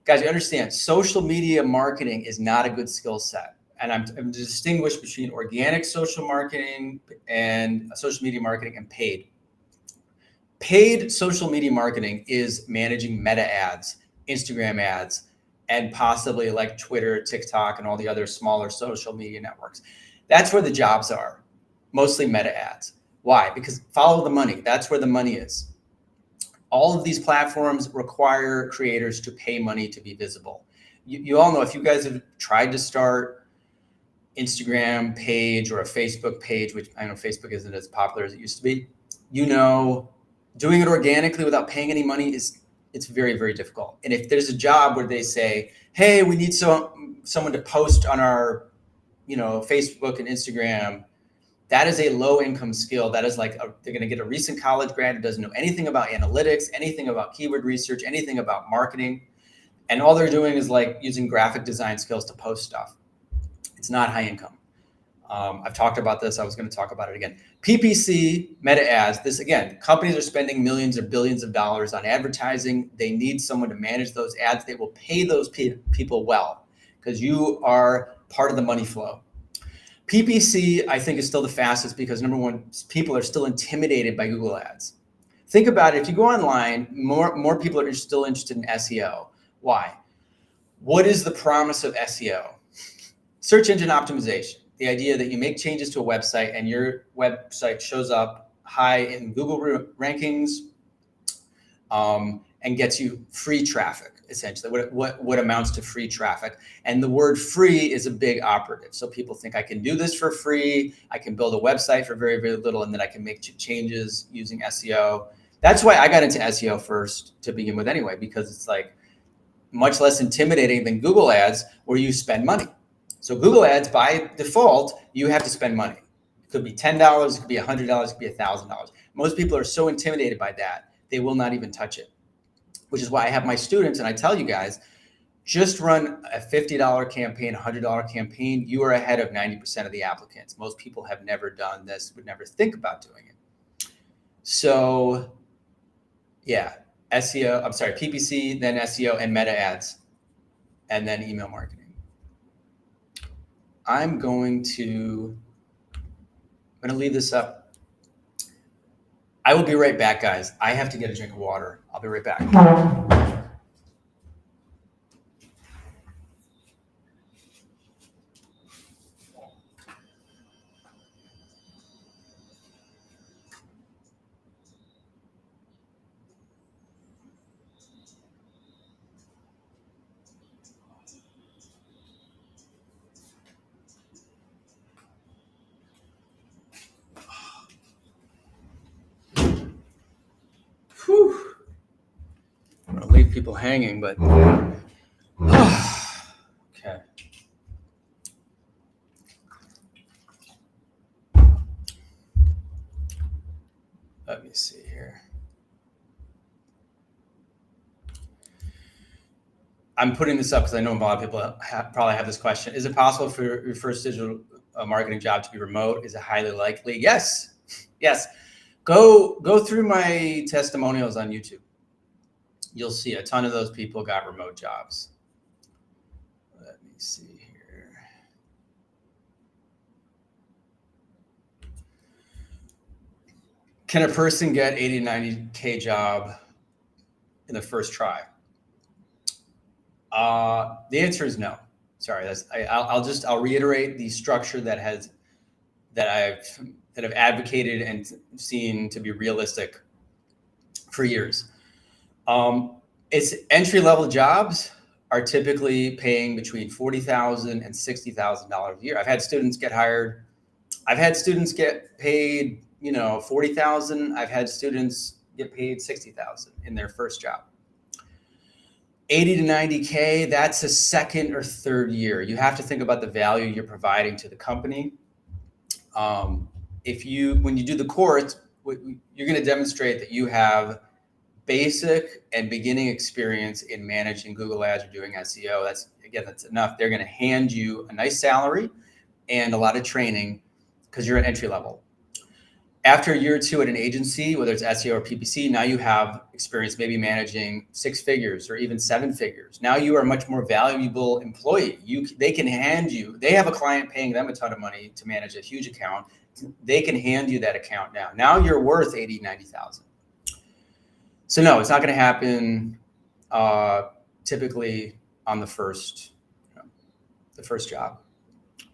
Guys, you understand, social media marketing is not a good skill set. And I'm distinguished between organic social marketing and social media marketing and paid. Paid social media marketing is managing meta ads, Instagram ads, and possibly like Twitter, TikTok, and all the other smaller social media networks. That's where the jobs are, mostly meta ads. Why? Because follow the money. That's where the money is. All of these platforms require creators to pay money to be visible. You all know, if you guys have tried to start Instagram page or a Facebook page, which I know Facebook isn't as popular as it used to be, doing it organically without paying any money it's very, very difficult. And if there's a job where they say, hey, we need someone to post on our, Facebook and Instagram, that is a low income skill. That is like, they're going to get a recent college grad who doesn't know anything about analytics, anything about keyword research, anything about marketing. And all they're doing is like using graphic design skills to post stuff. It's not high income. I've talked about this. I was going to talk about it again. PPC, meta ads. This again, companies are spending millions or billions of dollars on advertising. They need someone to manage those ads. They will pay those people well because you are part of the money flow. PPC, I think, is still the fastest because number one, people are still intimidated by Google Ads. Think about it. If you go online, more people are still interested in SEO. Why? What is the promise of SEO? Search engine optimization. The idea that you make changes to a website and your website shows up high in Google rankings and gets you free traffic, essentially, what amounts to free traffic. And the word free is a big operative. So people think I can do this for free. I can build a website for very, very little, and then I can make changes using SEO. That's why I got into SEO first to begin with anyway, because it's like much less intimidating than Google Ads where you spend money. So Google Ads, by default, you have to spend money. It could be $10, it could be $100, it could be $1,000. Most people are so intimidated by that, they will not even touch it, which is why I have my students and I tell you guys, just run a $50 campaign, $100 campaign. You are ahead of 90% of the applicants. Most people have never done this, would never think about doing it. So yeah, PPC, then SEO and meta ads, and then email marketing. I'm going to leave this up. I will be right back, guys. I have to get a drink of water. I'll be right back. Whew. I'm going to leave people hanging, but okay. Let me see here. I'm putting this up because I know a lot of people probably have this question. Is it possible for your first digital marketing job to be remote? Is it highly likely? Yes. Yes. Go through my testimonials on YouTube. You'll see a ton of those people got remote jobs. Let me see here. Can a person get 80 to 90K job in the first try? The answer is no. Sorry, I'll reiterate the structure that I've advocated and seen to be realistic for years. It's entry-level jobs are typically paying between $40,000 and $60,000 a year. I've had students get hired. I've had students get paid, $40,000. I've had students get paid $60,000 in their first job. 80 to 90K, that's a second or third year. You have to think about the value you're providing to the company. When you do the course, you're going to demonstrate that you have basic and beginning experience in managing Google Ads or doing SEO. That's enough. They're going to hand you a nice salary and a lot of training because you're at entry level. After a year or two at an agency, whether it's SEO or PPC, now you have experience maybe managing 6 figures or even 7 figures. Now you are a much more valuable employee. They have a client paying them a ton of money to manage a huge account. They can hand you that account now. Now you're worth 80, 90,000. So no, it's not going to happen typically on the first job.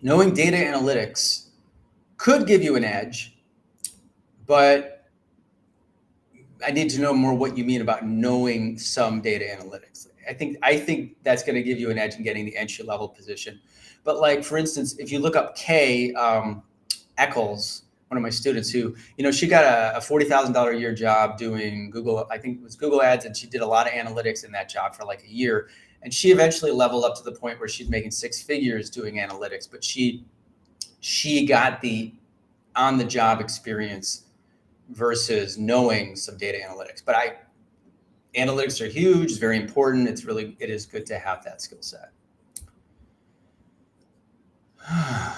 Knowing data analytics could give you an edge, but I need to know more what you mean about knowing some data analytics. I think that's going to give you an edge in getting the entry level position. But like, for instance, if you look up Kay Eccles, one of my students who, she got a $40,000 a year job doing Google, I think it was Google Ads, and she did a lot of analytics in that job for like a year. And she eventually leveled up to the point where she's making 6 figures doing analytics, but she got the on-the-job experience versus knowing some data analytics. But analytics are huge, it's very important. It is good to have that skill set. Let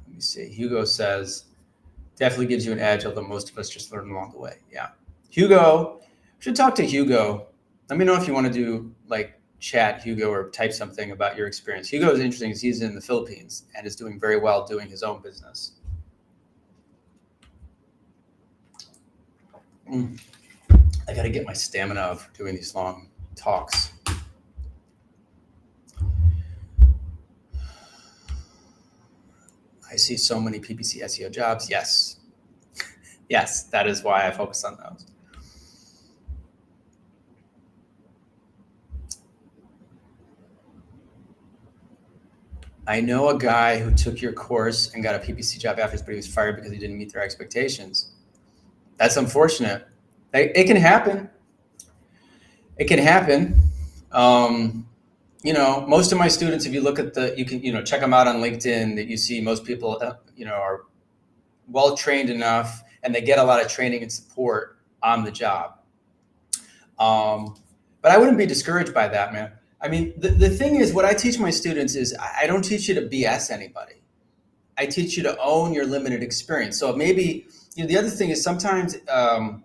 me see. Hugo says, definitely gives you an edge, although most of us just learn along the way. Yeah. Hugo, should talk to Hugo. Let me know if you want to do like chat Hugo or type something about your experience. Hugo is interesting because he's in the Philippines and is doing very well doing his own business. I got to get my stamina up for doing these long talks. I see so many PPC SEO jobs. Yes. Yes, that is why I focus on those. I know a guy who took your course and got a PPC job afterwards, but he was fired because he didn't meet their expectations. That's unfortunate. It can happen. It can happen. Most of my students, if you look at you can check them out on LinkedIn, that you see most people, are well trained enough and they get a lot of training and support on the job. But I wouldn't be discouraged by that, man. I mean, the thing is, what I teach my students is I don't teach you to BS anybody. I teach you to own your limited experience. So maybe, the other thing is sometimes the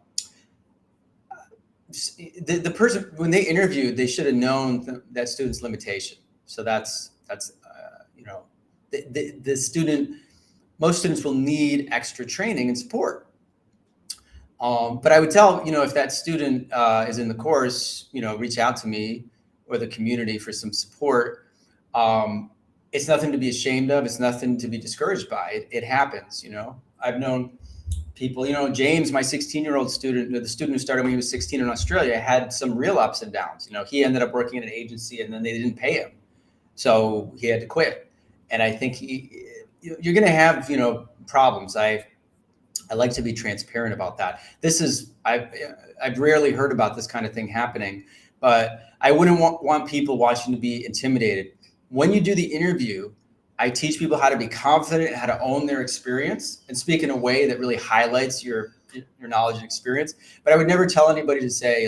person, when they interviewed, they should have known that student's limitation. So that's the student, most students will need extra training and support. But I would tell, if that student is in the course, reach out to me or the community for some support. It's nothing to be ashamed of. It's nothing to be discouraged by. It happens, I've known people, James, my 16-year-old student, the student who started when he was 16 in Australia, had some real ups and downs. He ended up working in an agency and then they didn't pay him. So he had to quit. And I think you're going to have, problems. I like to be transparent about that. I've rarely heard about this kind of thing happening, but I wouldn't want people watching to be intimidated. When you do the interview, I teach people how to be confident and how to own their experience and speak in a way that really highlights your knowledge and experience. But I would never tell anybody to say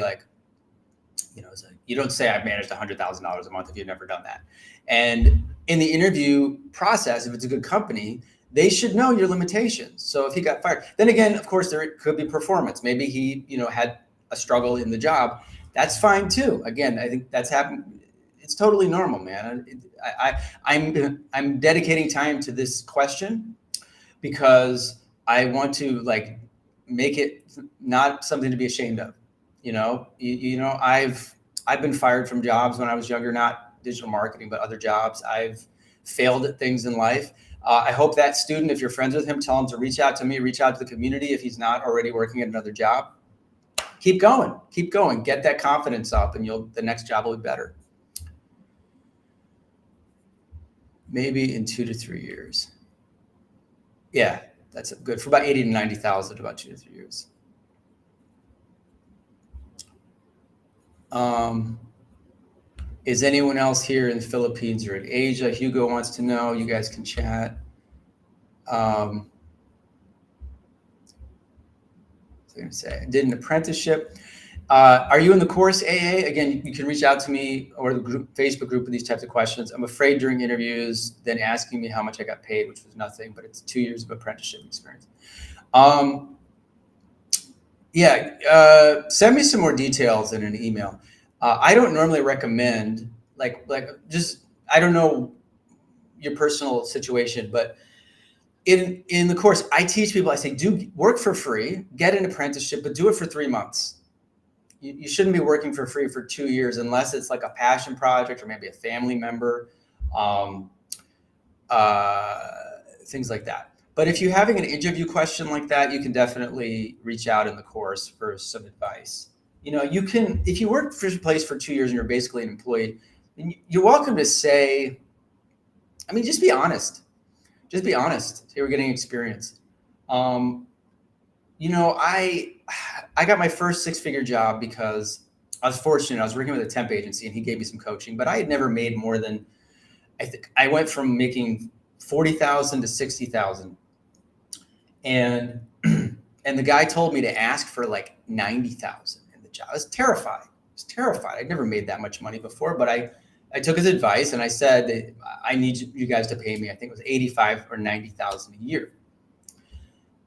you don't say I've managed $100,000 a month if you've never done that. And in the interview process, if it's a good company, they should know your limitations. So if he got fired, then again, of course, there could be performance. Maybe he, had a struggle in the job. That's fine too. Again, I think that's happened. It's totally normal, man. I'm dedicating time to this question because I want to make it not something to be ashamed of. I've been fired from jobs when I was younger, not digital marketing, but other jobs. I've failed at things in life. I hope that student, if you're friends with him, tell him to reach out to me, reach out to the community if he's not already working at another job. Keep going, get that confidence up, and the next job will be better. Maybe in 2 to 3 years. Yeah, that's good. For about 80 to 90,000, about 2 to 3 years. Is anyone else here in the Philippines or in Asia? Hugo wants to know. You guys can chat. I was going to say, I did an apprenticeship. Are you in the course AA? Again, you can reach out to me or the Facebook group with these types of questions. I'm afraid during interviews, then asking me how much I got paid, which was nothing, but it's 2 years of apprenticeship experience. Send me some more details in an email. I don't normally recommend I don't know your personal situation, but in the course, I teach people, I say, do work for free, get an apprenticeship, but do it for 3 months. You shouldn't be working for free for 2 years unless it's like a passion project or maybe a family member, things like that. But if you're having an interview question like that, you can definitely reach out in the course for some advice. You can, if you work for a place for 2 years and you're basically an employee, you're welcome to say, just be honest. Just be honest. Say we're getting experience. I got my first 6-figure job because I was fortunate. I was working with a temp agency and he gave me some coaching, but I had never made more than, I think I went from making 40,000 to 60,000. And the guy told me to ask for like 90,000 in the job. I was terrified. I'd never made that much money before, but I took his advice and I said, I need you guys to pay me. I think it was 85 or 90,000 a year.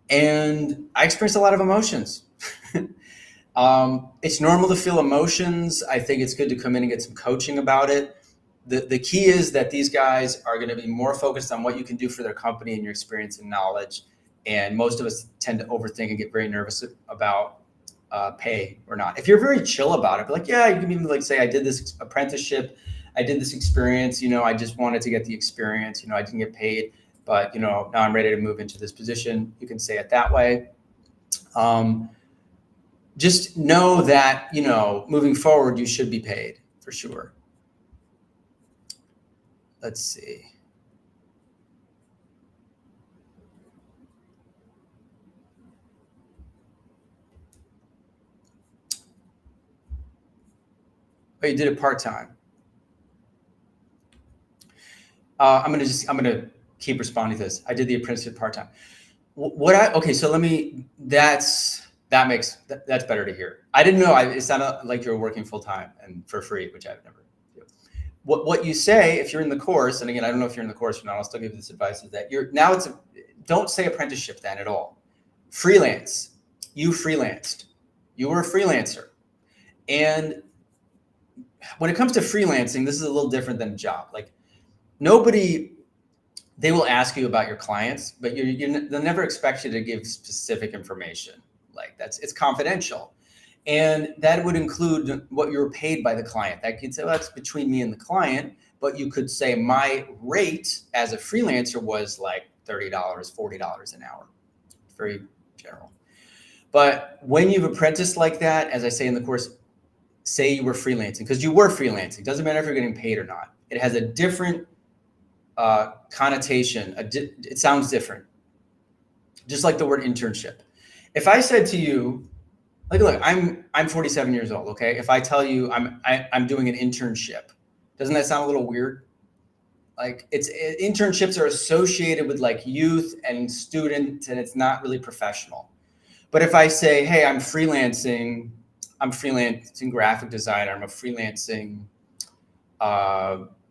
And I experienced a lot of emotions. It's normal to feel emotions. I think it's good to come in and get some coaching about it. The key is that these guys are going to be more focused on what you can do for their company and your experience and knowledge. And most of us tend to overthink and get very nervous about pay or not. If you're very chill about it, like, yeah, you can even say, I did this apprenticeship, I did this experience, I just wanted to get the experience, I didn't get paid, but, now I'm ready to move into this position. You can say it that way. Just know that, moving forward, you should be paid for sure. Let's see. Oh, you did it part-time. I'm gonna keep responding to this. I did the apprenticeship part-time. That's better to hear. I didn't know. It sounded like you were working full-time and for free, which I've never. What you say if you're in the course, and again, I don't know if you're in the course or not, I'll still give you this advice, is that don't say apprenticeship then at all. Freelance. You freelanced. You were a freelancer. And when it comes to freelancing, this is a little different than a job. Like they will ask you about your clients, but they'll never expect you to give specific information. It's confidential. And that would include what you were paid by the client. That could say, well, that's between me and the client, but you could say my rate as a freelancer was like $30, $40 an hour. Very general. But when you've apprenticed like that, as I say in the course, say you were freelancing, because you were freelancing. Doesn't matter if you're getting paid or not. It has a different connotation. It sounds different. Just like the word internship. If I said to you, look, I'm 47 years old. Okay, if I tell you I'm doing an internship, doesn't that sound a little weird? Internships are associated with youth and students, and it's not really professional. But if I say, hey, I'm freelancing graphic designer, I'm a freelancing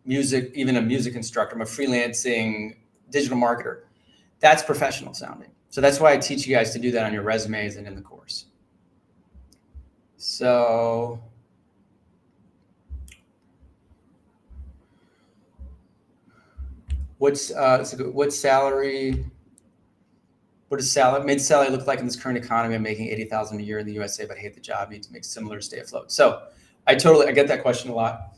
even a music instructor, I'm a freelancing digital marketer, that's professional sounding. So that's why I teach you guys to do that on your resumes and in the course. So what salary What does salary, mid-salary look like in this current economy? I'm making 80,000 a year in the USA, but I hate the job. Need to make similar to stay afloat. So I get that question a lot.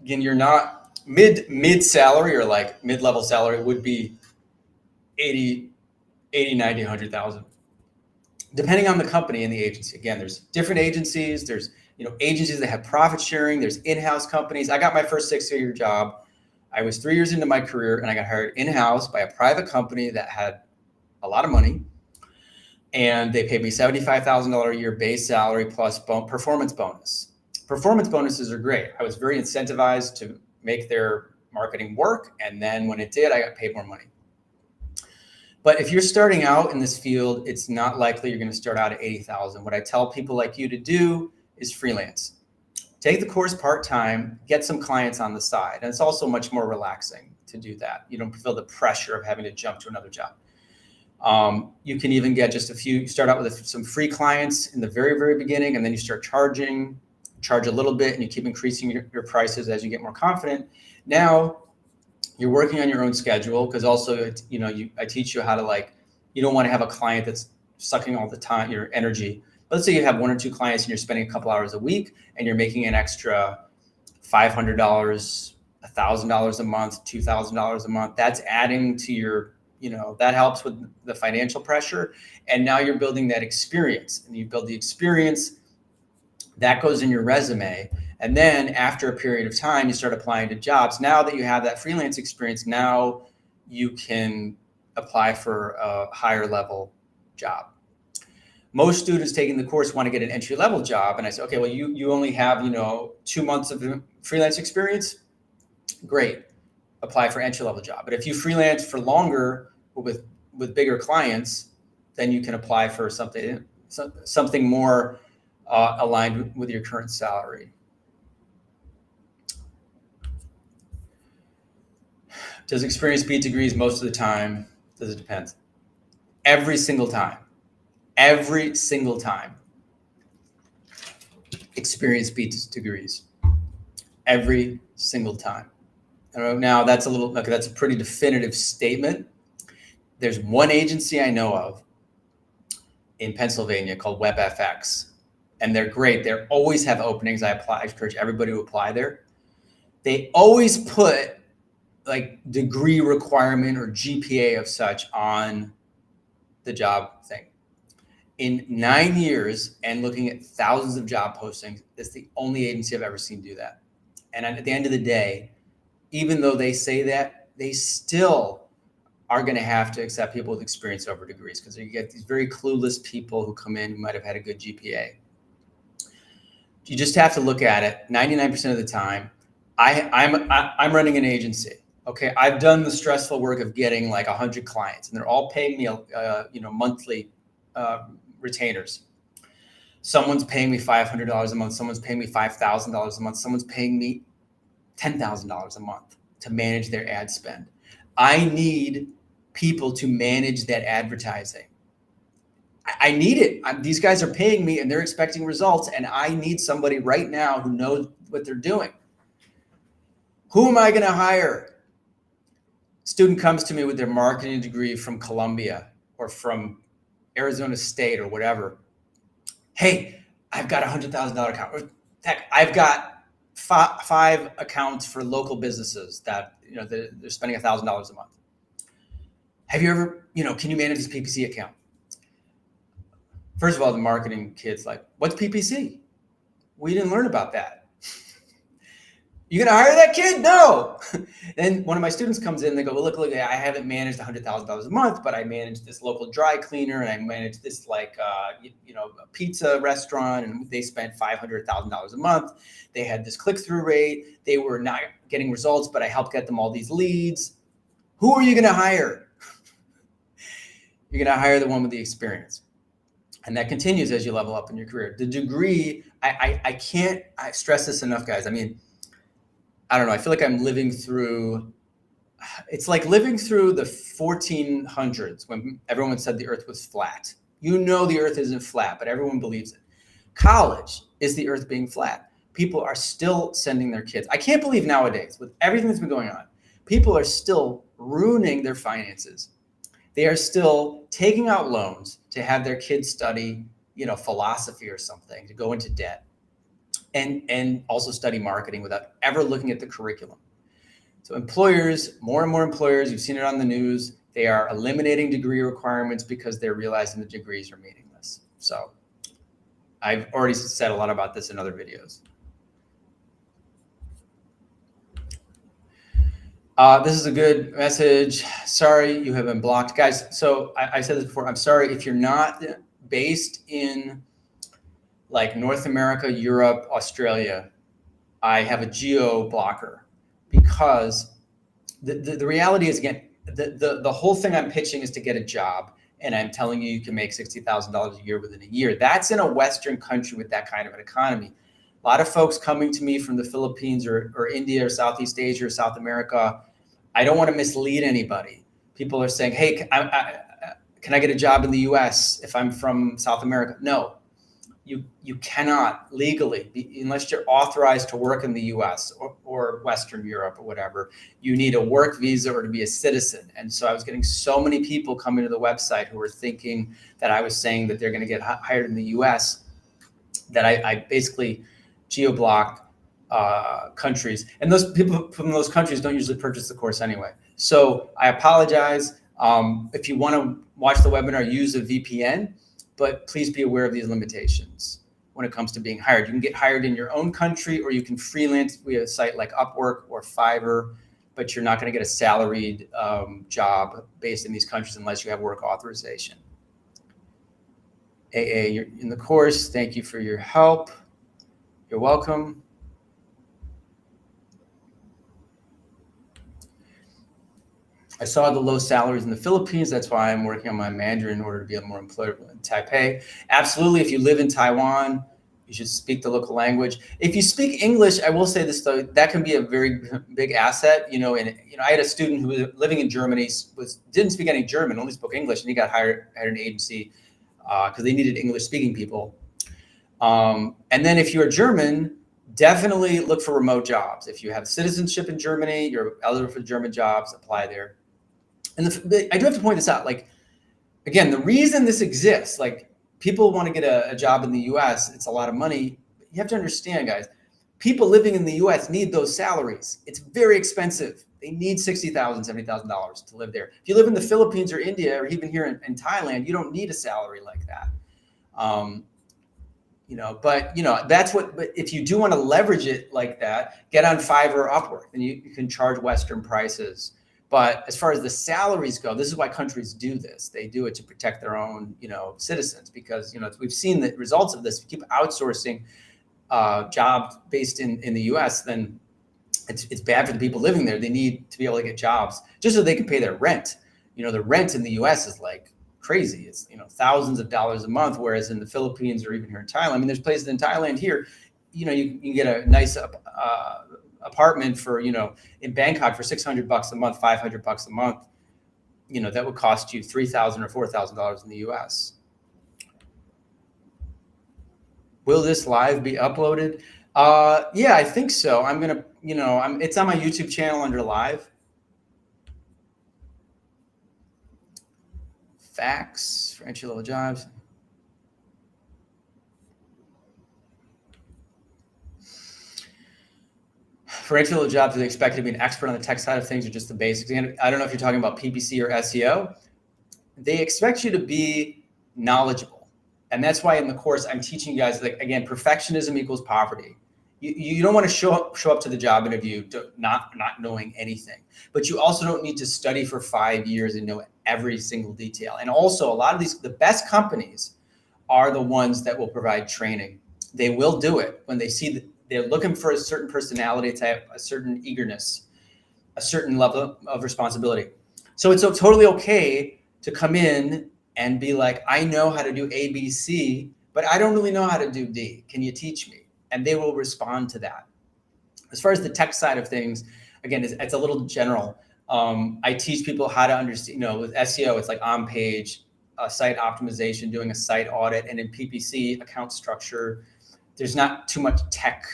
Again, you're not mid salary or like mid-level salary would be 80, 90, 100,000. Depending on the company and the agency. Again, there's different agencies. There's, agencies that have profit sharing. There's in-house companies. I got my first 6-figure job. I was 3 years into my career and I got hired in-house by a private company that had a lot of money. And they paid me $75,000 a year base salary plus performance bonus. Performance bonuses are great. I was very incentivized to make their marketing work. And then when it did, I got paid more money. But if you're starting out in this field, it's not likely you're going to start out at 80,000. What I tell people like you to do is freelance. Take the course part-time, get some clients on the side. And it's also much more relaxing to do that. You don't feel the pressure of having to jump to another job. You can even get just start out with some free clients in the very, very beginning, and then you start charge a little bit, and you keep increasing your prices as you get more confident. Now you're working on your own schedule, because also, I teach you how to you don't want to have a client that's sucking all the time, your energy. Let's say you have 1 or 2 clients and you're spending a couple hours a week and you're making an extra $500, $1,000 a month, $2,000 a month. That's adding to your, that helps with the financial pressure. And now you're building that experience, and you build the experience that goes in your resume. And then after a period of time, you start applying to jobs. Now that you have that freelance experience, now you can apply for a higher level job. Most students taking the course want to get an entry level job. And I say, okay, well, you only have, 2 months of freelance experience. Great. Apply for entry level job. But if you freelance for longer with bigger clients, then you can apply for something more aligned with your current salary. Does experience beat degrees most of the time? Does it depend? Every single time. Every single time. Experience beats degrees. Every single time. Now that's that's a pretty definitive statement. There's one agency I know of in Pennsylvania called WebFX, and they're great. They always have openings. I encourage everybody to apply there. They always put degree requirement or GPA of such on the job thing. In 9 years and looking at thousands of job postings, it's the only agency I've ever seen do that. And at the end of the day, even though they say that, they still are going to have to accept people with experience over degrees, because you get these very clueless people who come in who might have had a good GPA. You just have to look at it 99% of the time. I'm running an agency. Okay, I've done the stressful work of getting 100 clients, and they're all paying me, monthly retainers. Someone's paying me $500 a month. Someone's paying me $5,000 a month. Someone's paying me $10,000 a month to manage their ad spend. I need people to manage that advertising. I need it. These guys are paying me and they're expecting results, and I need somebody right now who knows what they're doing. Who am I going to hire? Student comes to me with their marketing degree from Columbia or from Arizona State or whatever. Hey, I've got a $100,000 account. Heck, I've got 5 accounts for local businesses that they're spending $1,000 a month. Have you ever, can you manage this PPC account? First of all, the marketing kid's like, what's PPC? We didn't learn about that. You gonna hire that kid? No. Then one of my students comes in, they go, well, look, I haven't managed $100,000 a month, but I managed this local dry cleaner, and I managed this a pizza restaurant, and they spent $500,000 a month. They had this click-through rate. They were not getting results, but I helped get them all these leads. Who are you gonna hire? You're gonna hire the one with the experience. And that continues as you level up in your career. The degree, I can't stress this enough, guys. I don't know. I feel like I'm living through, it's like living through the 1400s when everyone said the earth was flat. The earth isn't flat, but everyone believes it. College is the earth being flat. People are still sending their kids. I can't believe nowadays, with everything that's been going on, people are still ruining their finances, they are still taking out loans to have their kids study, philosophy or something, to go into debt, and also study marketing without ever looking at the curriculum. So employers, more and more employers, you've seen it on the news, they are eliminating degree requirements because they're realizing the degrees are meaningless. So I've already said a lot about this in other videos. This is a good message. Sorry, you have been blocked. Guys, so I said this before. I'm sorry if you're not based in like North America, Europe, Australia. I have a geo blocker because the reality is, again, the whole thing I'm pitching is to get a job. And I'm telling you can make $60,000 a year within a year. That's in a Western country with that kind of an economy. A lot of folks coming to me from the Philippines or India or Southeast Asia or South America. I don't want to mislead anybody. People are saying, hey, can I get a job in the US if I'm from South America? No, you cannot legally, unless you're authorized to work in the US or Western Europe or whatever. You need a work visa or to be a citizen. And so I was getting so many people coming to the website who were thinking that I was saying that they're going to get hired in the US, that I basically geo-block countries. And those people from those countries don't usually purchase the course anyway. So I apologize. If you want to watch the webinar, use a VPN. But please be aware of these limitations when it comes to being hired. You can get hired in your own country, or you can freelance via a site like Upwork or Fiverr, but you're not going to get a salaried job based in these countries unless you have work authorization. AA, you're in the course. Thank you for your help. You're welcome. I saw the low salaries in the Philippines. That's why I'm working on my Mandarin in order to be more employable in Taipei. Absolutely. If you live in Taiwan, you should speak the local language. If you speak English, I will say this though, that can be a very big asset. I had a student who was living in Germany, didn't speak any German, only spoke English, and he got hired at an agency because they needed English speaking people. And then if you're German, definitely look for remote jobs. If you have citizenship in Germany, you're eligible for German jobs, apply there. And I do have to point this out. Like, again, the reason this exists, like people want to get a job in the US, it's a lot of money. You have to understand, guys, people living in the US need those salaries. It's very expensive. They need $60,000, $70,000 to live there. If you live in the Philippines or India or even here in Thailand, you don't need a salary like that. But if you do want to leverage it like that, get on Fiverr or Upwork, and you can charge Western prices. But as far as the salaries go, this is why countries do this. They do it to protect their own, citizens, because, we've seen the results of this. If you keep outsourcing jobs based in the US, then it's bad for the people living there. They need to be able to get jobs just so they can pay their rent. The rent in the US is like crazy. It's, thousands of dollars a month, whereas in the Philippines or even here in Thailand, I mean, there's places in Thailand here, you can get a nice apartment for, in Bangkok for $600 a month, $500 a month, that would cost you $3,000 or $4,000 in the US. Will this live be uploaded? Yeah, I think so. I'm going to, it's on my YouTube channel under live. Facts for entry-level jobs. For entry-level jobs, are they expected to be an expert on the tech side of things or just the basics? And I don't know if you're talking about PPC or SEO. They expect you to be knowledgeable. And that's why in the course, I'm teaching you guys, like, again, perfectionism equals poverty. You don't want to show up to the job interview not knowing anything. But you also don't need to study for 5 years and know every single detail. And also, a lot of the best companies are the ones that will provide training. They will do it when they see that they're looking for a certain personality type, a certain eagerness, a certain level of responsibility. So it's totally okay to come in and be like, I know how to do A, B, C, but I don't really know how to do D. Can you teach me? And they will respond to that. As far as the tech side of things, again, it's a little general. I teach people how to understand, with SEO, it's like on page, site optimization, doing a site audit, and in PPC, account structure. There's not too much tech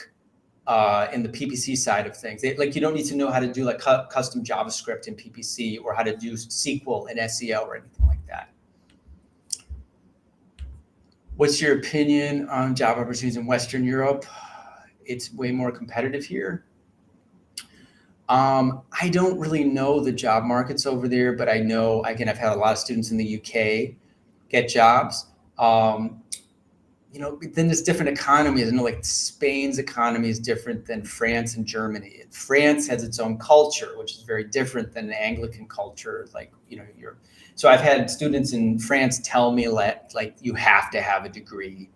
in the PPC side of things. Like you don't need to know how to do like custom JavaScript in PPC or how to do SQL in SEO or anything like that. What's your opinion on job opportunities in Western Europe? It's way more competitive here. I don't really know the job markets over there, but I know, again, I've had a lot of students in the UK get jobs. Then there's different economies. Like Spain's economy is different than France and Germany. And France has its own culture, which is very different than an Anglican culture. So I've had students in France tell me like you have to have a degree.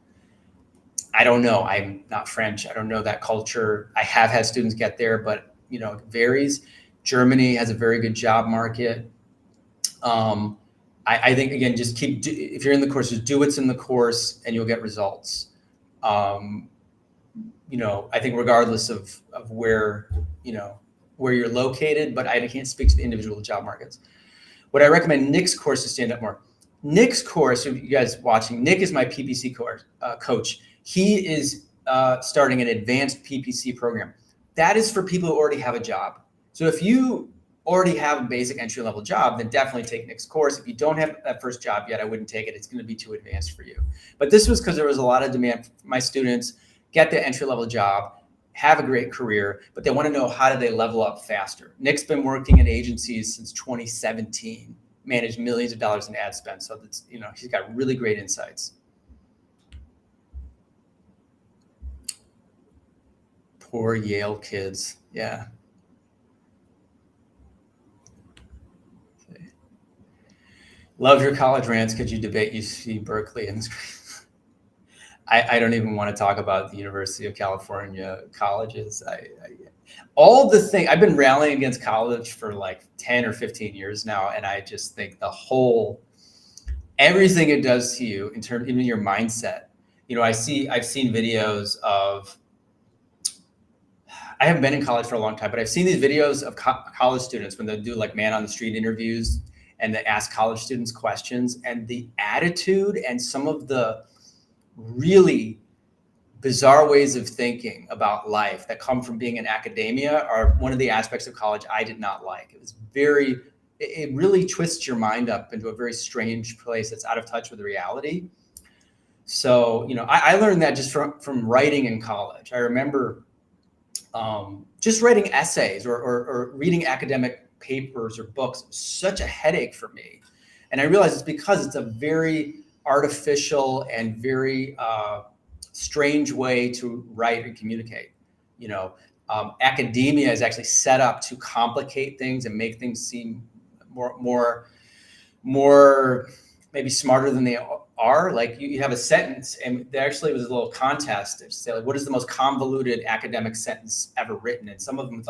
I don't know. I'm not French. I don't know that culture. I have had students get there, but it varies. Germany has a very good job market. I think, again, just if you're in the course, just do what's in the course and you'll get results. I think regardless of where you're located, but I can't speak to the individual job markets. Would I recommend Nick's course to stand up more? Nick's course, if you guys watching, Nick is my PPC coach. He is starting an advanced PPC program. That is for people who already have a job. So if you already have a basic entry-level job, then definitely take Nick's course. If you don't have that first job yet, I wouldn't take it. It's going to be too advanced for you. But this was because there was a lot of demand for my students, get the entry-level job, have a great career, but they want to know how do they level up faster. Nick's been working in agencies since 2017, managed millions of dollars in ad spend. So that's, he's got really great insights. Poor Yale kids. Yeah. Love your college rants. Could you debate UC Berkeley and I don't even want to talk about the University of California colleges. All the thing I've been rallying against college for like 10 or 15 years now, and I just think everything it does to you in terms, even your mindset. I've seen videos of. I haven't been in college for a long time, but I've seen these videos of college students when they do like man on the street interviews and they ask college students questions, and the attitude and some of the really bizarre ways of thinking about life that come from being in academia are one of the aspects of college I did not like. It really twists your mind up into a very strange place that's out of touch with reality. So, I learned that just from writing in college. I remember just writing essays or reading academic papers or books, such a headache for me. And I realized it's because it's a very artificial and very strange way to write and communicate. Academia is actually set up to complicate things and make things seem more maybe smarter than they are. Like you have a sentence, and there actually was a little contest to say, like, what is the most convoluted academic sentence ever written? And some of them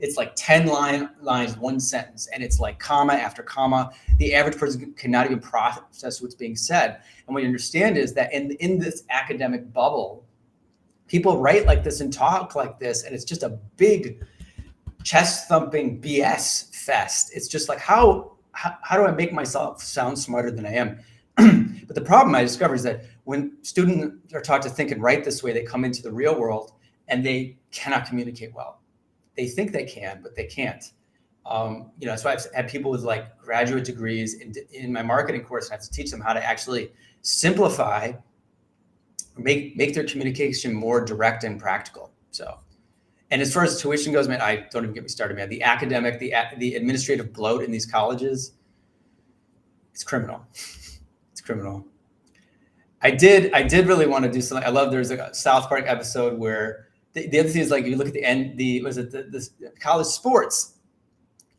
it's like 10 lines, one sentence, and it's like comma after comma. The average person cannot even process what's being said. And what you understand is that in this academic bubble, people write like this and talk like this, and it's just a big chest thumping BS fest. It's just like, how do I make myself sound smarter than I am? But the problem I discovered is that when students are taught to think and write this way, they come into the real world and they cannot communicate well. They think they can, but they can't. So I've had people with like graduate degrees in my marketing course, and I have to teach them how to actually simplify, make their communication more direct and practical. So, and as far as tuition goes, man, don't even get me started, man. The academic, the administrative bloat in these colleges, it's criminal. It's criminal. I did really want to do something. I love, there's a South Park episode where the other thing is, like, you look at the end, the college sports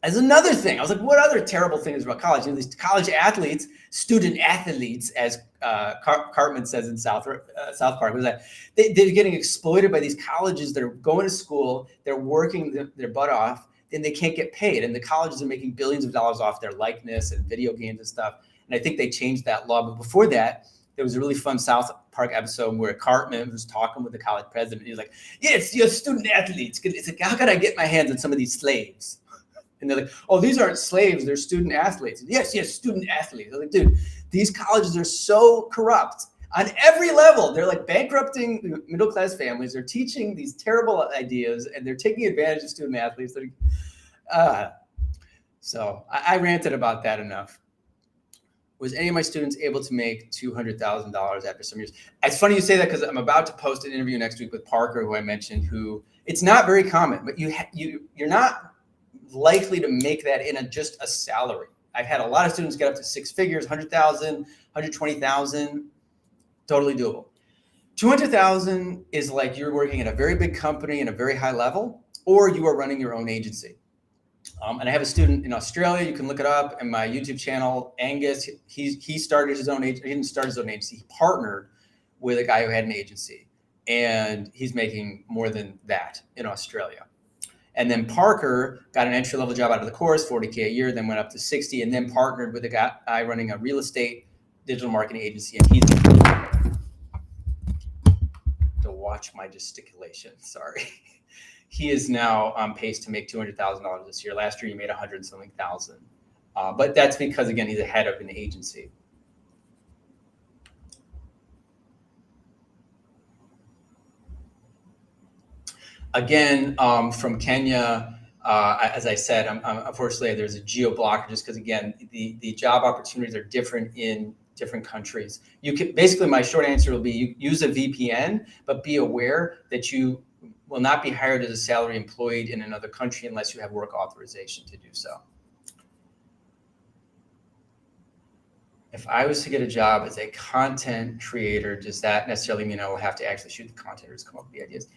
as another thing. I was like, what other terrible thing is about college? These college athletes, student athletes, as Cartman says in South Park, was that they're getting exploited by these colleges that are going to school, they're working their butt off, and they can't get paid. And the colleges are making billions of dollars off their likeness and video games and stuff. And I think they changed that law. But before that, there was a really fun South Park episode where Cartman was talking with the college president. He was like, yes, you're student athletes. It's like, how can I get my hands on some of these slaves? And they're like, oh, these aren't slaves. They're student athletes. Yes, student athletes. I'm like, dude, these colleges are so corrupt On every level. They're like bankrupting middle-class families. They're teaching these terrible ideas, and they're taking advantage of student athletes. So I ranted about that enough. Was any of my students able to make $200,000 after some years? It's funny you say that because I'm about to post an interview next week with Parker, who I mentioned, who it's not very common, but you're not likely to make that in just a salary. I've had a lot of students get up to six figures, 100,000, 120,000, totally doable. 200,000 is like you're working at a very big company in a very high level, or you are running your own agency. And I have a student in Australia. You can look it up in my YouTube channel. Angus, he started his own agency. He didn't start his own agency. He partnered with a guy who had an agency, and he's making more than that in Australia. And then Parker got an entry-level job out of the course, 40K a year, then went up to 60, and then partnered with a guy running a real estate digital marketing agency. And he's to watch my gesticulation. Sorry. He is now on pace to make $200,000 this year. Last year, he made 100-something thousand. But that's because, again, he's the head of an agency. Again, from Kenya, as I said, unfortunately, there's a geo blocker just because, again, the job opportunities are different in different countries. You can basically, my short answer will be you use a VPN, but be aware that you will not be hired as a salary employee in another country unless you have work authorization to do so. If I was to get a job as a content creator, does that necessarily mean I will have to actually shoot the content or just come up with the ideas?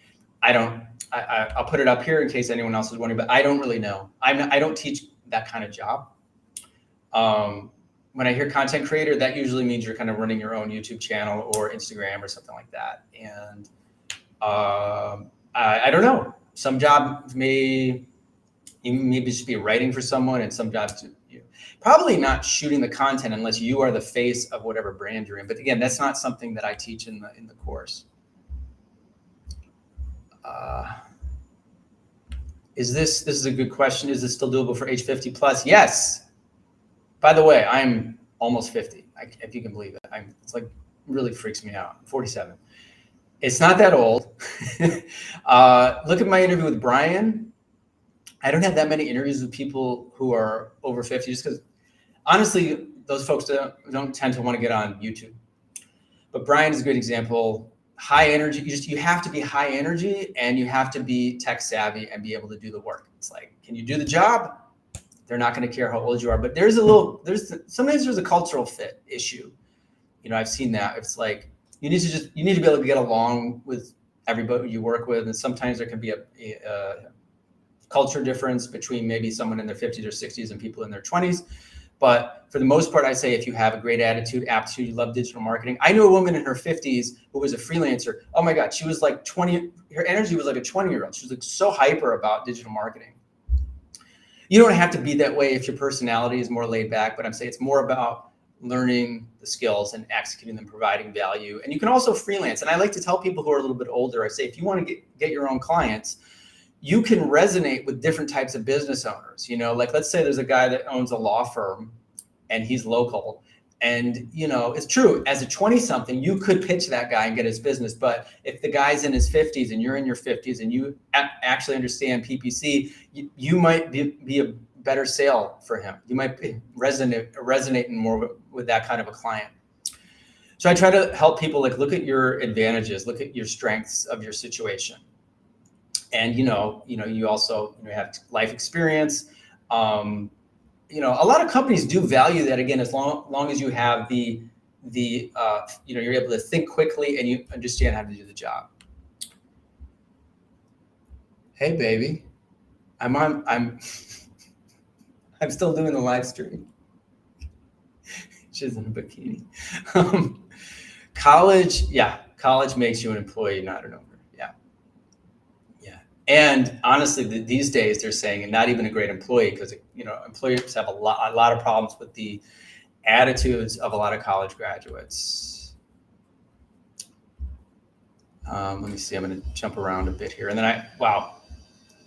I'll put it up here in case anyone else is wondering, but I don't really know. I don't teach that kind of job. When I hear content creator, that usually means you're kind of running your own YouTube channel or Instagram or something like that. And I don't know. Some jobs maybe just be writing for someone, and some jobs probably not shooting the content unless you are the face of whatever brand you're in. But again, that's not something that I teach in the course. This is a good question. Is this still doable for age 50 plus? Yes. By the way, I'm almost 50, if you can believe it. It's like really freaks me out. I'm 47. It's not that old. Look at my interview with Brian. I don't have that many interviews with people who are over 50, just because honestly, those folks don't tend to want to get on YouTube. But Brian is a good example. High energy. You have to be high energy, and you have to be tech savvy and be able to do the work. It's like, can you do the job? They're not going to care how old you are. But sometimes there's a cultural fit issue. I've seen that. It's like you need to be able to get along with everybody you work with, and sometimes there can be a culture difference between maybe someone in their 50s or 60s and people in their 20s. But for the most part, I say if you have a great attitude, aptitude, you love digital marketing. I knew a woman in her 50s who was a freelancer. Oh my God, she was like 20. Her energy was like a 20-year-old. She was like so hyper about digital marketing. You don't have to be that way if your personality is more laid back, but I'm saying it's more about learning the skills and executing them, providing value. And you can also freelance. And I like to tell people who are a little bit older, I say, if you want to get your own clients, you can resonate with different types of business owners. Like let's say there's a guy that owns a law firm and he's local. And, it's true, as a 20-something, you could pitch that guy and get his business. But if the guy's in his 50s and you're in your 50s and you actually understand PPC, you might be a better sale for him. You might resonate more with that kind of a client. So I try to help people look at your advantages, look at your strengths of your situation. And, you also have life experience. A lot of companies do value that, again, as long as you have you're able to think quickly and you understand how to do the job. Hey, baby, I'm still doing the live stream. She's in a bikini. College makes you an employee, not an owner. And honestly, these days they're saying, and not even a great employee, because employers have a lot of problems with the attitudes of a lot of college graduates. Let me see. I'm going to jump around a bit here, and then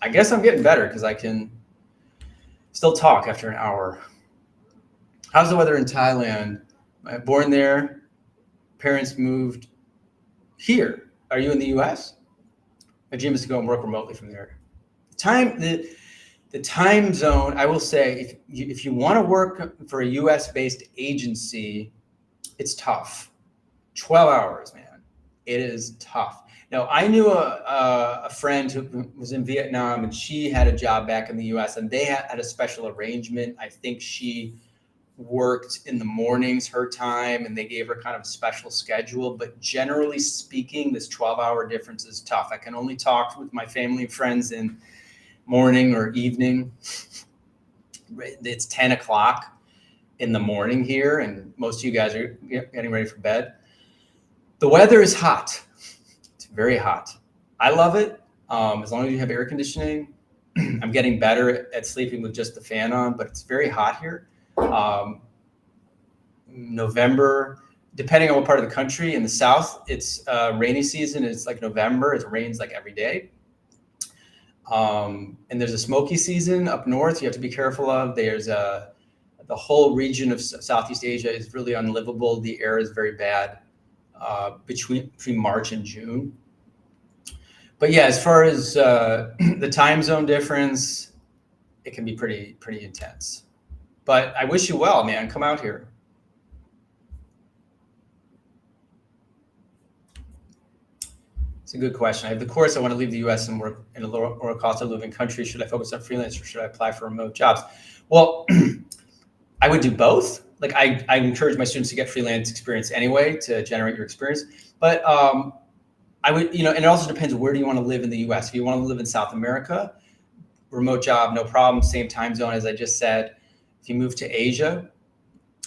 I guess I'm getting better because I can still talk after an hour. How's the weather in Thailand? Born there, parents moved here. Are you in the US? My dream is to go and work remotely from there. The time zone, I will say, if you want to work for a US based agency, it's tough. 12 hours, man. It is tough. Now, I knew a friend who was in Vietnam, and she had a job back in the US, and they had a special arrangement. I think she worked in the mornings, her time, and they gave her kind of a special schedule. But generally speaking, this 12-hour difference is tough. I can only talk with my family and friends in morning or evening. It's 10 o'clock in the morning here, and most of you guys are getting ready for bed. The weather is hot. It's very hot. I love it. As long as you have air conditioning. I'm getting better at sleeping with just the fan on, but it's very hot here. November, depending on what part of the country. In the South, it's rainy season. It's like November. It rains like every day. And there's a smoky season up north you have to be careful of. There's the whole region of Southeast Asia is really unlivable. The air is very bad between March and June. But yeah, as far as the time zone difference, it can be pretty intense. But I wish you well, man. Come out here. It's a good question. I have the course. I want to leave the U.S. and work in a lower cost of living country. Should I focus on freelance or should I apply for remote jobs? Well, I would do both. Like I encourage my students to get freelance experience anyway to generate your experience. But I would, and it also depends where do you want to live in the U.S. If you want to live in South America, remote job, no problem. Same time zone as I just said. If you move to Asia,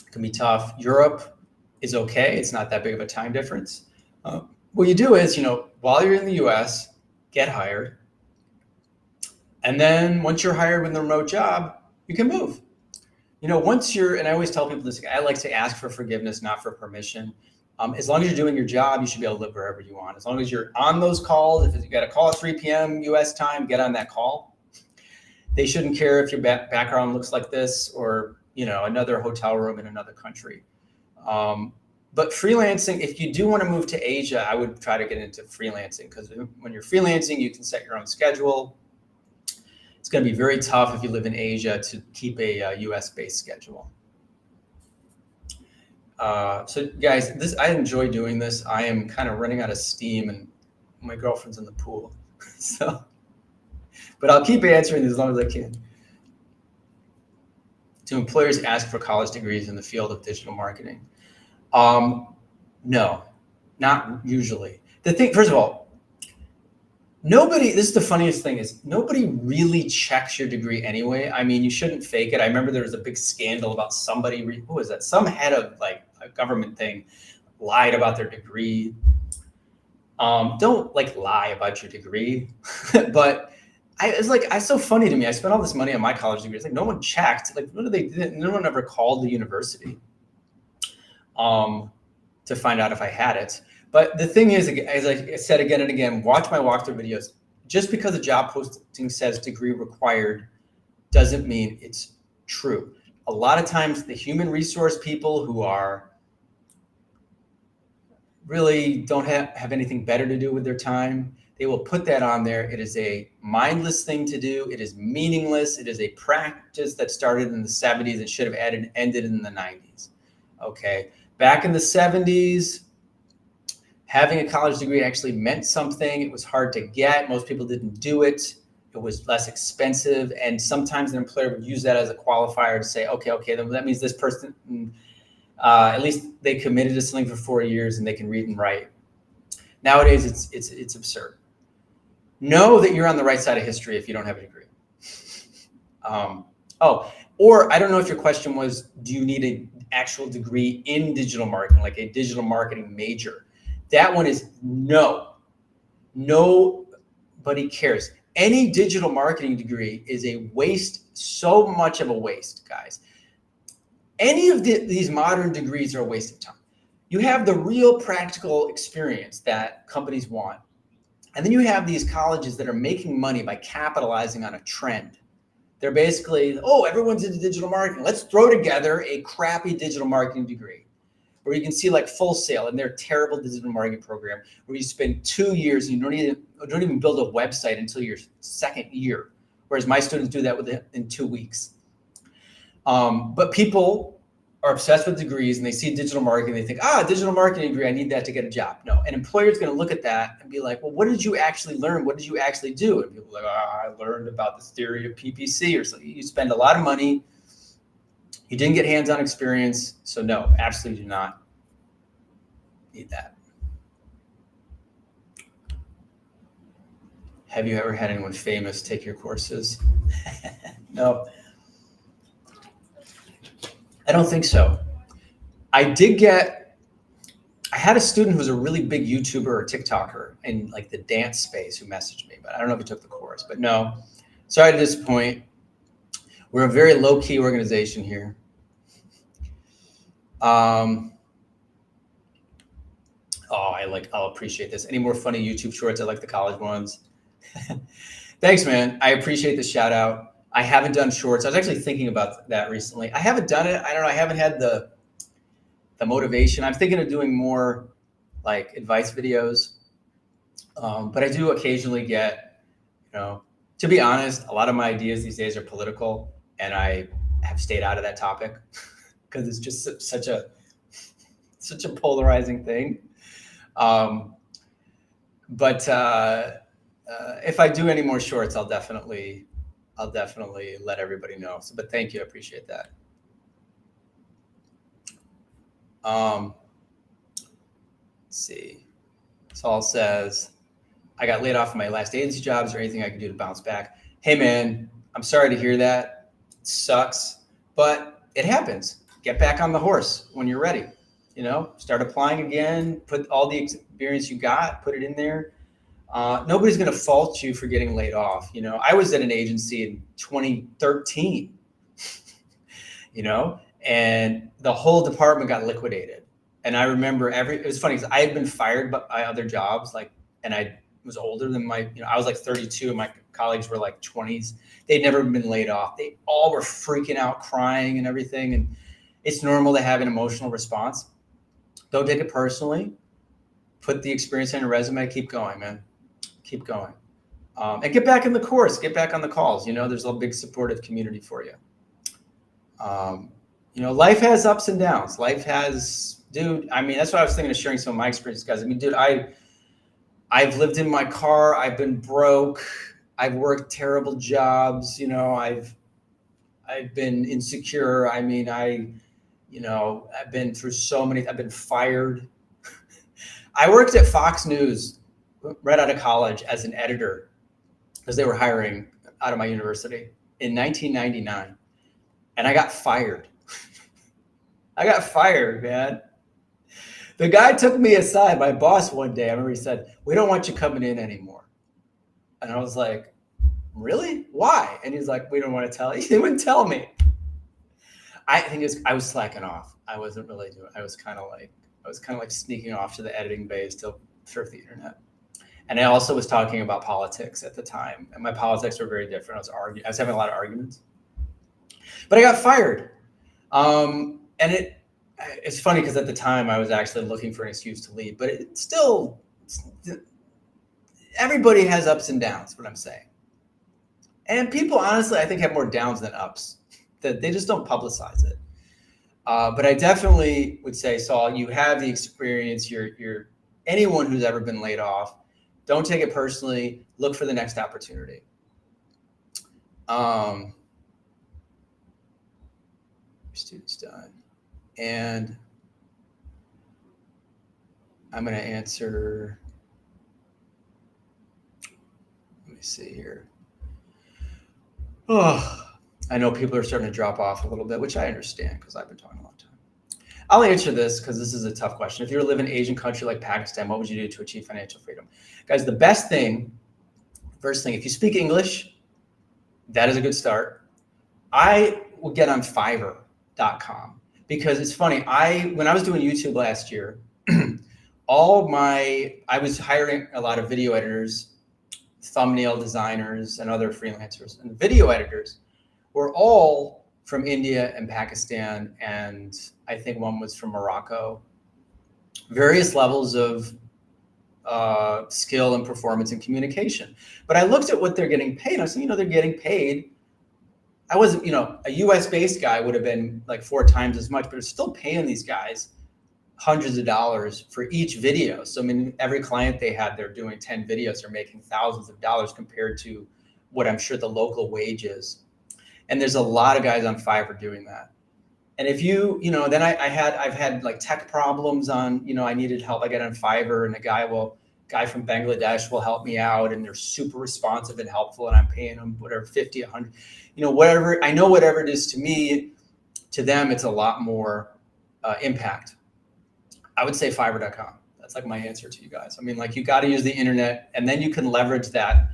it can be tough. Europe is okay. It's not that big of a time difference. What you do is, while you're in the US, get hired. And then once you're hired with a remote job, you can move. Once you're, and I always tell people this, I like to ask for forgiveness, not for permission. As long as you're doing your job, you should be able to live wherever you want. As long as you're on those calls, if you got a call at 3 p.m. US time, get on that call. They shouldn't care if your background looks like this or, another hotel room in another country. But freelancing, if you do want to move to Asia, I would try to get into freelancing because when you're freelancing, you can set your own schedule. It's going to be very tough if you live in Asia to keep a US-based schedule. So guys, I enjoy doing this. I am kind of running out of steam and my girlfriend's in the pool. But I'll keep answering these as long as I can. Do employers ask for college degrees in the field of digital marketing? No, not usually. First of all, this is the funniest thing is nobody really checks your degree anyway. I mean, you shouldn't fake it. I remember there was a big scandal about somebody, who was that? Some head of like a government thing lied about their degree. Don't lie about your degree, but it's so funny to me. I spent all this money on my college degree. It's like no one checked. What they did? No one ever called the university to find out if I had it. But the thing is, as I said again and again, watch my walkthrough videos. Just because a job posting says degree required doesn't mean it's true. A lot of times the human resource people who are really don't have anything better to do with their time, they will put that on there. It is a mindless thing to do. It is meaningless. It is a practice that started in the 70s and should have ended in the 90s. Okay. Back in the 70s, having a college degree actually meant something. It was hard to get. Most people didn't do it. It was less expensive. And sometimes an employer would use that as a qualifier to say, okay, then that means this person, at least they committed to something for 4 years and they can read and write. Nowadays, it's absurd. Know that you're on the right side of history if you don't have a degree. Or I don't know if your question was, do you need an actual degree in digital marketing, like a digital marketing major? That one is no. Nobody cares. Any digital marketing degree is a waste, so much of a waste, guys. Any of these modern degrees are a waste of time. You have the real practical experience that companies want. And then you have these colleges that are making money by capitalizing on a trend. They're basically, everyone's into digital marketing. Let's throw together a crappy digital marketing degree. Or you can see like Full Sail and their terrible digital marketing program where you spend 2 years and you don't even build a website until your second year. Whereas my students do that in 2 weeks. But people are obsessed with degrees and they see digital marketing. They think, digital marketing degree, I need that to get a job. No, an employer is going to look at that and be like, well, what did you actually learn? What did you actually do? And people are like, I learned about the theory of PPC or something. You spend a lot of money. You didn't get hands-on experience. So no, absolutely do not need that. Have you ever had anyone famous take your courses? No. I don't think so. I had a student who was a really big YouTuber or TikToker in like the dance space who messaged me, but I don't know if he took the course, but no, sorry to disappoint. We're a very low key organization here. I'll appreciate this. Any more funny YouTube shorts? I like the college ones. Thanks, man. I appreciate the shout out. I haven't done shorts. I was actually thinking about that recently. I haven't done it. I don't know. I haven't had the motivation. I'm thinking of doing more like advice videos. But I do occasionally get, to be honest, a lot of my ideas these days are political, and I have stayed out of that topic because it's just such a polarizing thing. But if I do any more shorts, I'll definitely let everybody know. So, but thank you. I appreciate that. Let's see. Saul says, I got laid off from my last agency job. Is there anything I can do to bounce back? Hey, man, I'm sorry to hear that. It sucks, but it happens. Get back on the horse when you're ready. Start applying again, put all the experience you got, put it in there. Nobody's going to fault you for getting laid off. I was at an agency in 2013, and the whole department got liquidated. And I remember it was funny because I had been fired by other jobs, and I was older than I was like 32 and my colleagues were like 20s. They'd never been laid off. They all were freaking out, crying and everything. And it's normal to have an emotional response. Don't take it personally. Put the experience in your resume. Keep going, man. Keep going. And get back in the course. Get back on the calls. There's a big supportive community for you. Life has ups and downs. That's what I was thinking of sharing some of my experiences, guys. I've lived in my car. I've been broke. I've worked terrible jobs. I've been insecure. I've been through so many. I've been fired. I worked at Fox News right out of college as an editor because they were hiring out of my university in 1999. And I got fired. I got fired, man. The guy took me aside, my boss one day. I remember he said, "We don't want you coming in anymore." And I was like, "Really? Why?" And he's like, "We don't want to tell you." He wouldn't tell me. I think I was slacking off. I wasn't really doing. I was kind of like sneaking off to the editing bays to surf the internet. And I also was talking about politics at the time, and my politics were very different. I was having a lot of arguments, but I got fired. And it's funny because at the time I was actually looking for an excuse to leave, but everybody has ups and downs. What I'm saying, and people honestly, I think, have more downs than ups. That they just don't publicize it. But I definitely would say, Saul, you have the experience. You're anyone who's ever been laid off. Don't take it personally. Look for the next opportunity. Students done. And I'm going to answer. Let me see here. Oh, I know people are starting to drop off a little bit, which I understand because I've been talking a long time. I'll answer this because this is a tough question. If you were to live in an Asian country like Pakistan, what would you do to achieve financial freedom? Guys, the first thing, if you speak English, that is a good start. I will get on Fiverr.com because it's funny. When I was doing YouTube last year, I was hiring a lot of video editors, thumbnail designers, and other freelancers. And video editors were all from India and Pakistan, and I think one was from Morocco. various levels of skill and performance and communication. But I looked at what they're getting paid. I said, they're getting paid. I wasn't, a US based guy would have been like 4 times as much, but it's still paying these guys hundreds of dollars for each video. So, I mean, every client they had, they're doing 10 videos, they're making thousands of dollars compared to what I'm sure the local wage is. And there's a lot of guys on Fiverr doing that. And if then I've had like tech problems on, I needed help. I get on Fiverr and a guy from Bangladesh will help me out, and they're super responsive and helpful. And I'm paying them whatever, 50, 100, whatever. I know whatever it is to me, to them, it's a lot more impact. I would say Fiverr.com. That's like my answer to you guys. I mean, like, you got to use the internet, and then you can leverage that.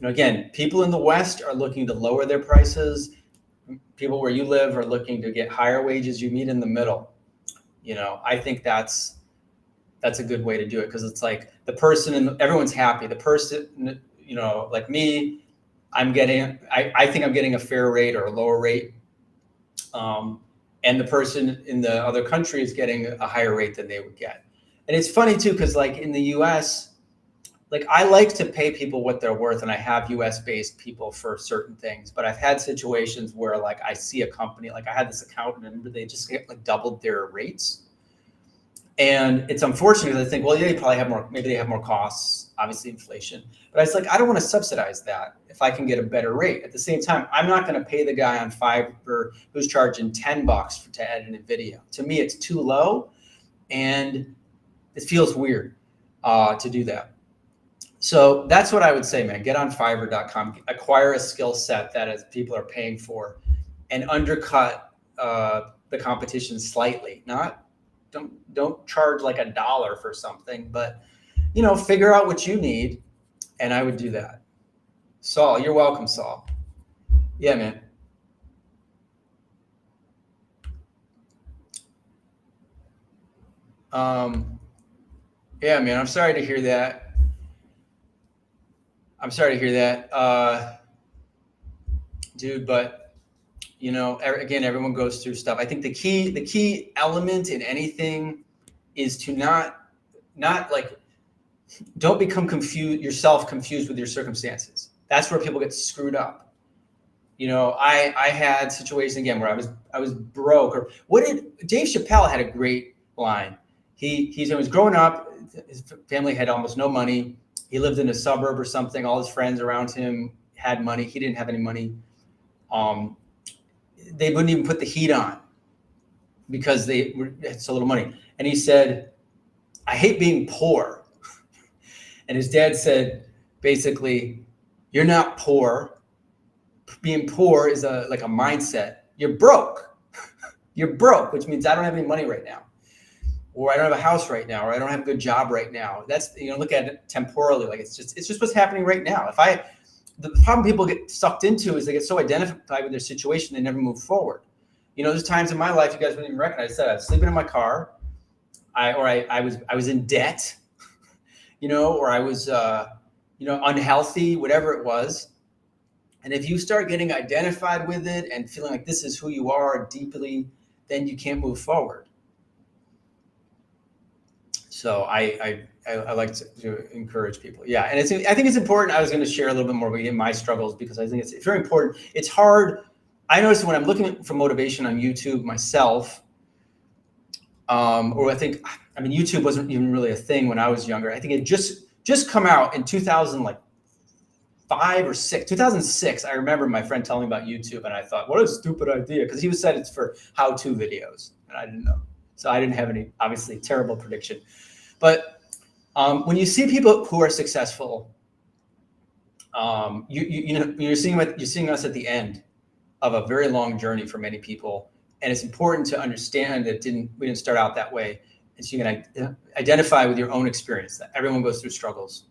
Again, people in the West are looking to lower their prices. People where you live are looking to get higher wages. You meet in the middle. I think that's a good way to do it, because it's like the person and everyone's happy. The person, like me, I think I'm getting a fair rate or a lower rate. And the person in the other country is getting a higher rate than they would get. And it's funny too, because like in the US, like I like to pay people what they're worth, and I have US based people for certain things, but I've had situations where like I see a company, like I had this accountant and they just get like doubled their rates. And it's unfortunate, because I think, well, yeah, they probably have more, maybe they have more costs, obviously inflation, but I was like, I don't want to subsidize that if I can get a better rate. At the same time, I'm not going to pay the guy on Fiverr who's charging $10 to edit a video. To me, it's too low, and it feels weird to do that. So that's what I would say, man. Get on Fiverr.com, acquire a skill set that as people are paying for, and undercut the competition slightly. Don't charge like $1 for something, but figure out what you need, and I would do that. Saul, you're welcome, Saul. Yeah, man. Yeah, man. I'm sorry to hear that. Dude, but again, everyone goes through stuff. I think the key element in anything is to not like, don't become confused with your circumstances. That's where people get screwed up. I had situations again where I was broke. Or Dave Chappelle had a great line. He was growing up, his family had almost no money. He lived in a suburb or something. All his friends around him had money. He didn't have any money. They wouldn't even put the heat on because they had so little money. And he said, I hate being poor. And his dad said, basically, you're not poor. Being poor is like a mindset. You're broke. You're broke, which means I don't have any money right now, or I don't have a house right now, or I don't have a good job right now. That's, look at it temporally. Like it's just what's happening right now. The problem people get sucked into is they get so identified with their situation, they never move forward. There's times in my life you guys wouldn't even recognize. I said I was sleeping in my car, I was in debt, or I was unhealthy, whatever it was. And if you start getting identified with it and feeling like this is who you are deeply, then you can't move forward. So I like to encourage people. Yeah. And I think it's important. I was going to share a little bit more about my struggles, because I think it's very important. It's hard. I noticed when I'm looking for motivation on YouTube myself, YouTube wasn't even really a thing when I was younger. I think it just come out in 2005 or 2006. I remember my friend telling me about YouTube, and I thought, what a stupid idea, because he said it's for how-to videos, and I didn't know. So I didn't have any, obviously, terrible prediction. But when you see people who are successful, you're seeing us at the end of a very long journey for many people, and it's important to understand that we didn't start out that way, and so you can identify with your own experience that everyone goes through struggles,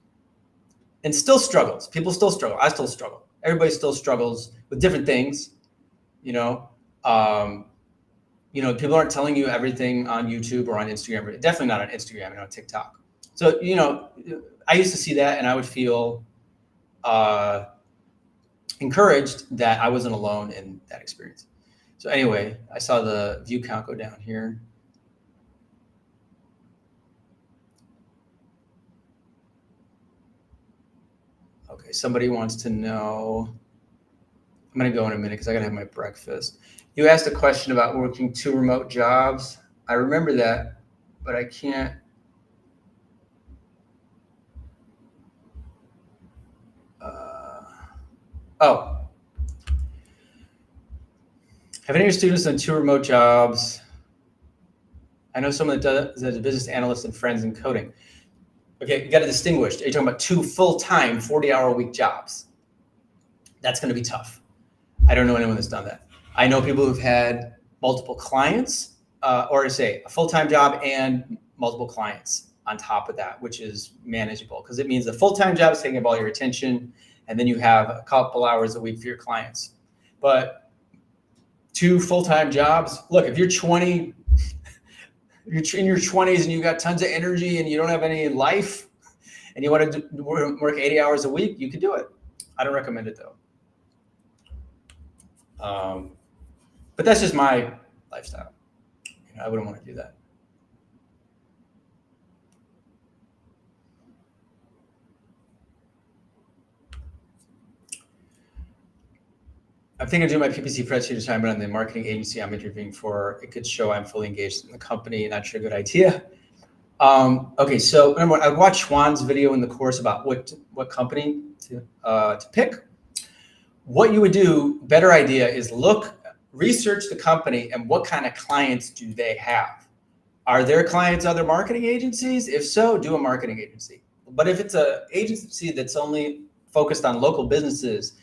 and still struggles. People still struggle. I still struggle. Everybody still struggles with different things. People aren't telling you everything on YouTube or on Instagram. Definitely not on Instagram and on TikTok. So, I used to see that, and I would feel encouraged that I wasn't alone in that experience. So anyway, I saw the view count go down here. Okay, somebody wants to know. I'm going to go in a minute because I got to have my breakfast. You asked a question about working 2 remote jobs. I remember that, but I can't. Oh, have any of your students done 2 remote jobs? I know someone that does a business analyst and friends in coding. Okay, you got to distinguish. Are you talking about 2 full-time 40-hour-a-week jobs? That's going to be tough. I don't know anyone that's done that. I know people who've had multiple clients, or say a full-time job and multiple clients on top of that, which is manageable because it means the full-time job is taking up all your attention, and then you have a couple hours a week for your clients. But 2 full-time jobs, look, if you're 20, you're in your 20s and you got tons of energy and you don't have any life and you want to work 80 hours a week, you can do it. I don't recommend it though. But that's just my lifestyle. I wouldn't want to do that. I'm thinking of doing my PPC spreadsheet assignment on the marketing agency I'm interviewing for. It could show I'm fully engaged in the company. Not sure, good idea. Okay, so number one, I watched Juan's video in the course about what company to pick. What you would do, better idea, is research the company and what kind of clients do they have. Are their clients other marketing agencies? If so, do a marketing agency. But if it's an agency that's only focused on local businesses,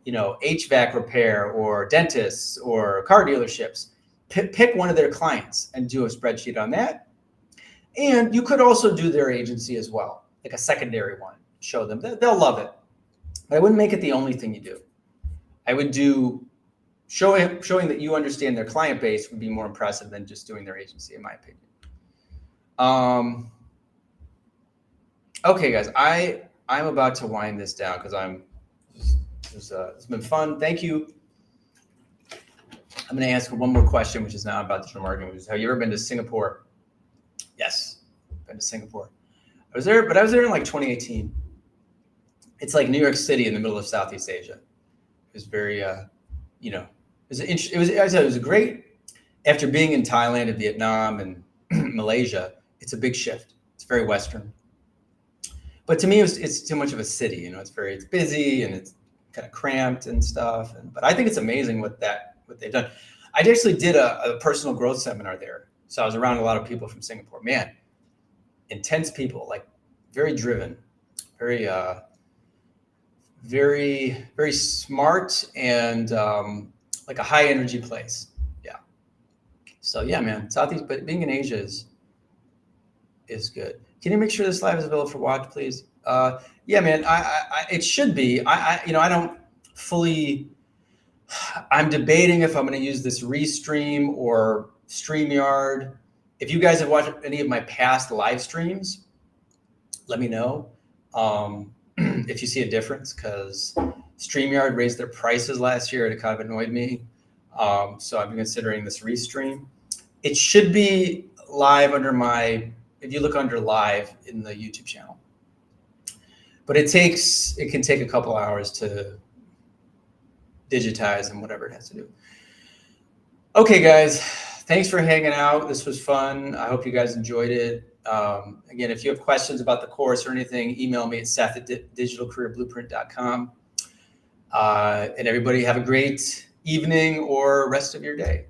HVAC repair or dentists or car dealerships, pick one of their clients and do a spreadsheet on that. And you could also do their agency as well, like a secondary one. Show them. They'll love it. But I wouldn't make it the only thing you do. I would do showing that you understand their client base would be more impressive than just doing their agency, in my opinion. Okay, guys, I'm about to wind this down because it's been fun. Thank you. I'm going to ask one more question, which is now about digital marketing, which is, have you ever been to Singapore? Yes, been to Singapore. I was there in like 2018. It's like New York City in the middle of Southeast Asia. It was very, it was a great, after being in Thailand and Vietnam and Malaysia, it's a big shift. It's very Western. But to me, it's too much of a city. It's busy and it's kind of cramped and stuff. But I think it's amazing what they've done. I actually did a personal growth seminar there. So I was around a lot of people from Singapore. Man, intense people, like very driven, very, very, very smart, and like a high energy place. Yeah. So yeah, man, Southeast, but being in Asia is good. Can you make sure this live is available for watch, please? Yeah, man, it should be. I don't fully. I'm debating if I'm going to use this Restream or StreamYard. If you guys have watched any of my past live streams, let me know if you see a difference, because StreamYard raised their prices last year and it kind of annoyed me. So I've been considering this Restream. It should be live if you look under live in the YouTube channel. But it can take a couple hours to digitize and whatever it has to do. Okay, guys, thanks for hanging out. This was fun. I hope you guys enjoyed it. Again, if you have questions about the course or anything, email me at seth@digitalcareerblueprint.com. And everybody have a great evening or rest of your day.